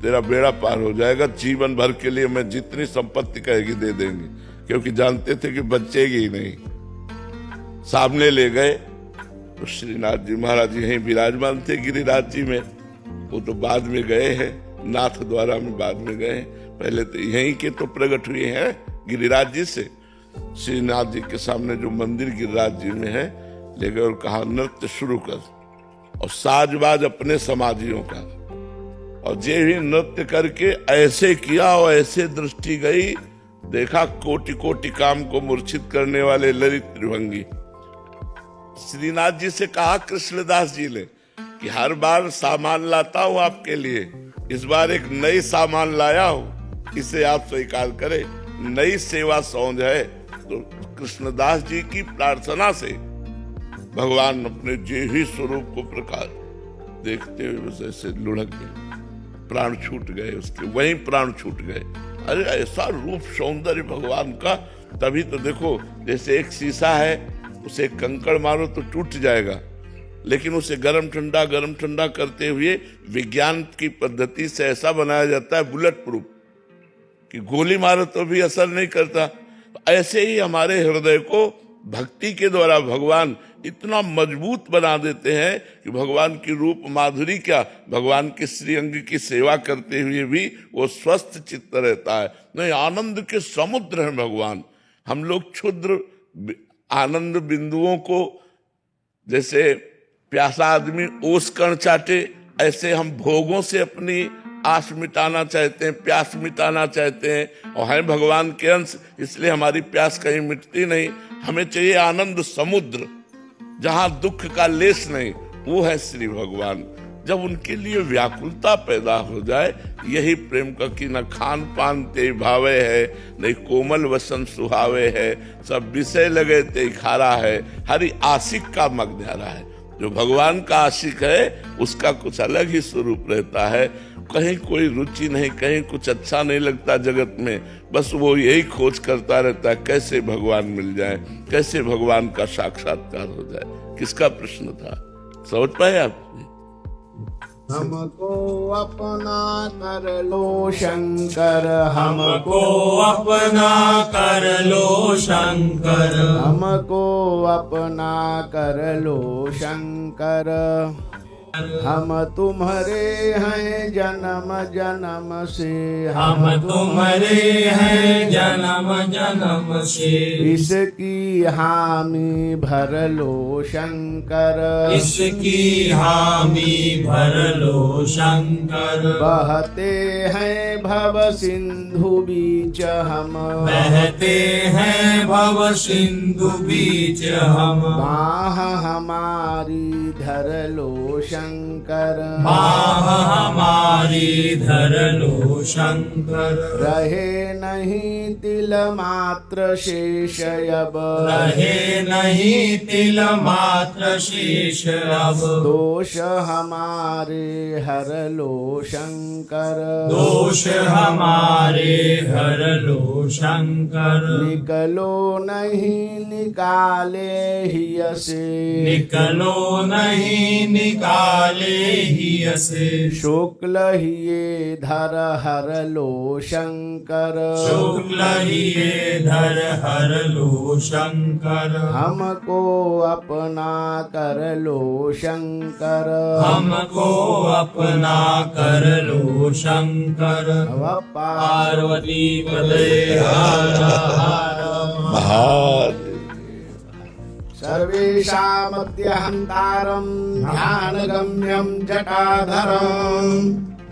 तेरा बेड़ा पार हो जाएगा, जीवन भर के लिए मैं जितनी संपत्ति कहेगी दे देंगे, क्योंकि जानते थे कि बचेगी ही नहीं। सामने ले गए तो श्रीनाथ जी महाराज यहीं विराजमान थे गिरिराज जी में, वो तो बाद में गए हैं, नाथ द्वारा में बाद में गए, पहले तो यहीं के तो प्रकट हुए हैं गिरिराज जी से। श्रीनाथ जी के सामने जो मंदिर गिरिराज जी में है ले गए और कहा नृत्य शुरू कर, और साजबाज अपने समाजियों का, और जे भी नृत्य करके ऐसे किया और ऐसे दृष्टि गई, देखा कोटि कोटि काम को मूर्छित करने वाले ललित त्रिभंगी। श्रीनाथ जी से कहा कृष्णदास जी ने कि हर बार सामान लाता हूं आपके लिए, इस बार एक नई सामान लाया हूं, इसे आप स्वीकार करें। नई सेवा सौंध है। तो कृष्णदास जी की प्रार्थना से भगवान अपने जे ही स्वरूप को प्रकाश देखते हुए बस ऐसे लुढ़क गए, प्राण छूट गए उसके, वहीं प्राण छूट गए। अरे ऐसा रूप सौंदर्य भगवान का। तभी तो देखो जैसे एक शीशा है, उसे कंकड़ मारो तो टूट जाएगा, लेकिन उसे गरम ठंडा करते हुए विज्ञान की पद्धति से ऐसा बनाया जाता है बुलेट प्रूफ कि गोली मारो तो भी असर नहीं करता। ऐसे ही हमारे हृदय को भक्ति के द्वारा भगवान इतना मजबूत बना देते हैं कि भगवान की रूप माधुरी क्या, भगवान के श्री अंग की सेवा करते हुए भी वो स्वस्थ चित्त रहता है। नहीं, आनंद के समुद्र है भगवान। हम लोग क्षुद्र आनंद बिंदुओं को, जैसे प्यासा आदमी ओस कण चाटे, ऐसे हम भोगों से अपनी आस मिटाना चाहते हैं, प्यास मिटाना चाहते हैं, और हैं भगवान के अंश, इसलिए हमारी प्यास कहीं मिटती नहीं। हमें चाहिए आनंद समुद्र, जहां दुख का लेस नहीं, वो है श्री भगवान। जब उनके लिए व्याकुलता पैदा हो जाए, यही प्रेम का कि न खान पान ते भावे है, नहीं कोमल वसन सुहावे है, सब विषय लगे ते खारा है, हरि आशिक का मगन्यारा है। जो भगवान का आशिक है उसका कुछ अलग ही स्वरूप रहता है, कहीं कोई रुचि नहीं, कहीं कुछ अच्छा नहीं लगता जगत में, बस वो यही खोज करता रहता है कैसे भगवान मिल जाए, कैसे भगवान का साक्षात्कार हो जाए। किसका प्रश्न था, समझ पाए आप? हमको अपना कर लो शंकर, हमको अपना कर लो शंकर, हमको अपना कर लो शंकर। हम तुम्हारे हैं जन्म जन्म से, हम तुम्हारे हैं जन्म जन्म से, इसकी हामी भर लो शंकर, इसकी हामी भर लो शंकर। बहते हैं भव सिंधु बीच हम, बहते हैं भव सिंधु बीच हम, बाह हमारी धर लो शंकर, बाह हमारी धर लो शंकर। रहे नहीं तिल मात्र शेष अब, रहे नहीं तिल मात्र शेष अब, दोष हमारे हर लो शंकर, दोष हमारे हर लो शंकर। निकलो नहीं निकाले ही से, निकलो नहीं निकाले ही से, शुक्ल ही धर हर लो शंकर, शुक्ल ही धर हर लो शंकर। हमको अपना कर लो शंकर, हमको अपना कर लो शंकर। अब पार्वती पदे हर हर महादेव। सर्वेषामद्यहन्तारं ध्यानगम्यं जटाधरं,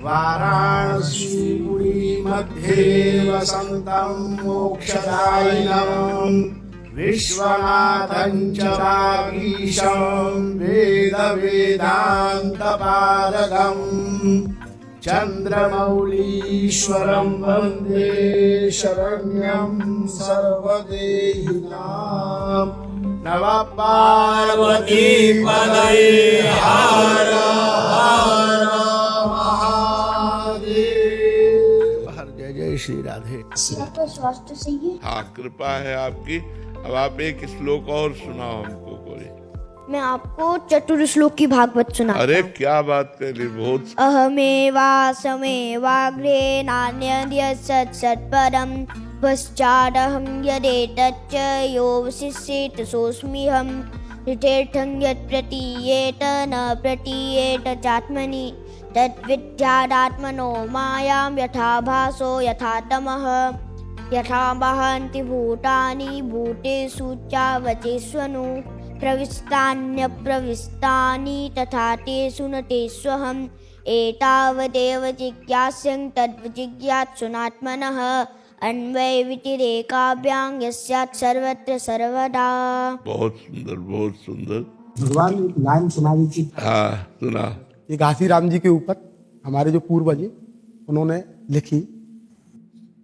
वाराणसीपुरी मध्ये वसन्तं मोक्षदायिनं, विश्वनाथं च वागीशं वेदवेदान्तपारगम्, चन्द्रमौलीश्वरं वन्दे शरण्यं सर्वदेहिनां। नमः पार्वती पदे हर हर महादेव। हर जय जय श्री राधे। आपका स्वास्थ्य सही है? हाँ, कृपा है आपकी। अब आप एक श्लोक और सुनाओ हमको कोई। मैं आपको चतुर श्लोक की भागवत सुनाता अरे हूँ। क्या बात करी, बहुत। अहमेवासमेवाग्रे नान्यद्यत् सत्परम्, पश्चादहं यदेतच्च योऽवशिष्येत सोऽस्म्यहम्। ऋतेर्थं यत् प्रतीयेत न प्रतीयेत चात्मनि, तद्विद्यादात्मनो मायां यथा भासो यथा तमः। यथा वहन्ति भूतानि भूतेषु चावचेष्वनु, प्रविष्टान्यप्रविष्टानि तथा तेषु न तेष्वहम्। एतावदेव जिज्ञास्यं तद्विजिज्ञासुनात्मनः, अन्वयवितिरेकाभ्यां यस्यात् सर्वत्र सर्वदा। बहुत सुंदर, बहुत सुंदर। भगवान एक लाइन सुना दी थी, हाँ सुना। ये घासीराम जी के ऊपर हमारे जो पूर्वज हैं उन्होंने लिखी,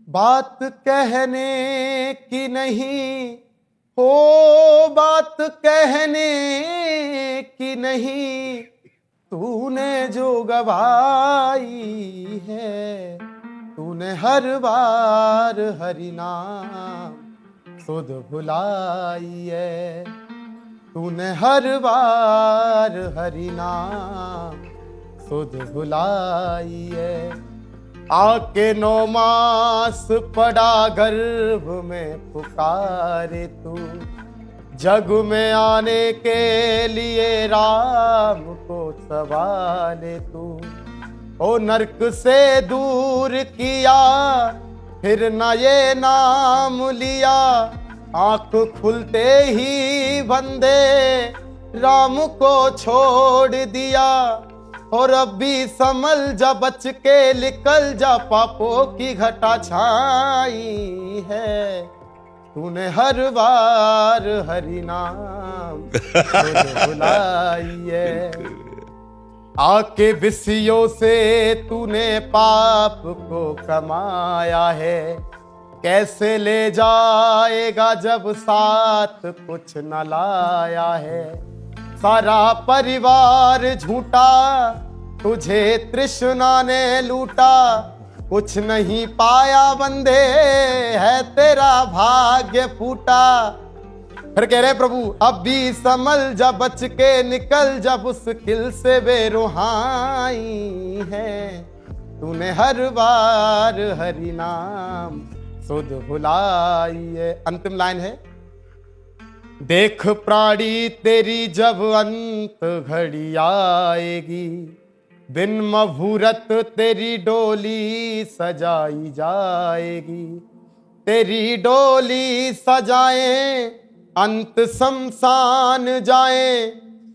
बात कहने की नहीं हो, बात कहने की नहीं, तूने जो गवाई है, तूने हर बार हरि नाम सुध भुलाई है, तूने हर बार हरि नाम सुध भुलाई है। आके 9 मास पड़ा गर्भ में पुकारे तू, जग में आने के लिए राम को सवाले तू। ओ नरक से दूर किया, फिर न ये नाम लिया, आंख खुलते ही बंदे राम को छोड़ दिया, और अब भी संभल जा, बच के निकल जा, पापों की घटा छाई है। तूने हर बार हरि नाम बुलाई है, आके विषयों से तूने पाप को कमाया है। कैसे ले जाएगा जब साथ कुछ न लाया है। सारा परिवार झूठा, तुझे तृष्णा ने लूटा, कुछ नहीं पाया बंदे, है तेरा भाग्य फूटा। फिर कह रहे प्रभु अब भी संभल जा, बच के निकल जा, मुश्किल से बेरुहाई है। तूने हर बार हरि नाम सुध भुलाई है। अंतिम लाइन है, देख प्राणी तेरी जब अंत घड़ी आएगी, बिन मुहूर्त तेरी डोली सजाई जाएगी। तेरी डोली सजाए अंत शमशान जाए,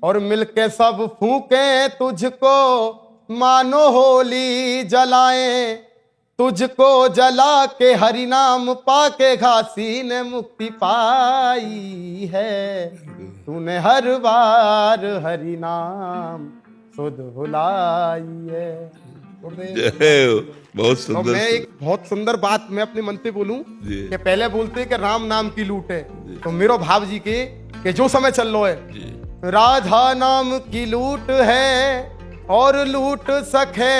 और मिलके सब फूके तुझको, मानो होली जलाए। तुझको जला के हरि नाम पाके घासी ने मुक्ति पाई है। तूने हर बार हरि नाम सुध भुलाई है। बहुत तो सुंदर। मैं एक बहुत सुंदर बात मैं अपने मन पे बोलूं कि पहले बोलते कि राम नाम की लूट है, तो मेरो भाव जी के कि जो समय चल लो है, राधा नाम की लूट है, और लूट सके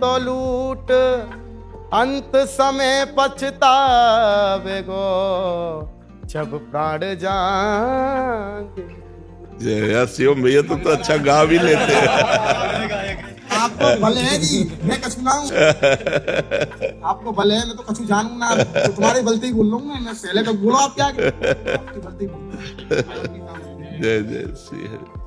तो लूट, अंत समय पछतावे गो, जब प्राण जाएंगे। यार शिवम भैया तो अच्छा गा भी लेते हैं। आपको भले है जी, मैं कछु ना हूँ। आपको भले है, मैं तो कछु जानू ना, तो तुम्हारी गलती ही बोल लूंगा मैं। पहले तो बोलो आप क्या, आपकी गलती। जय जय श्री हरि।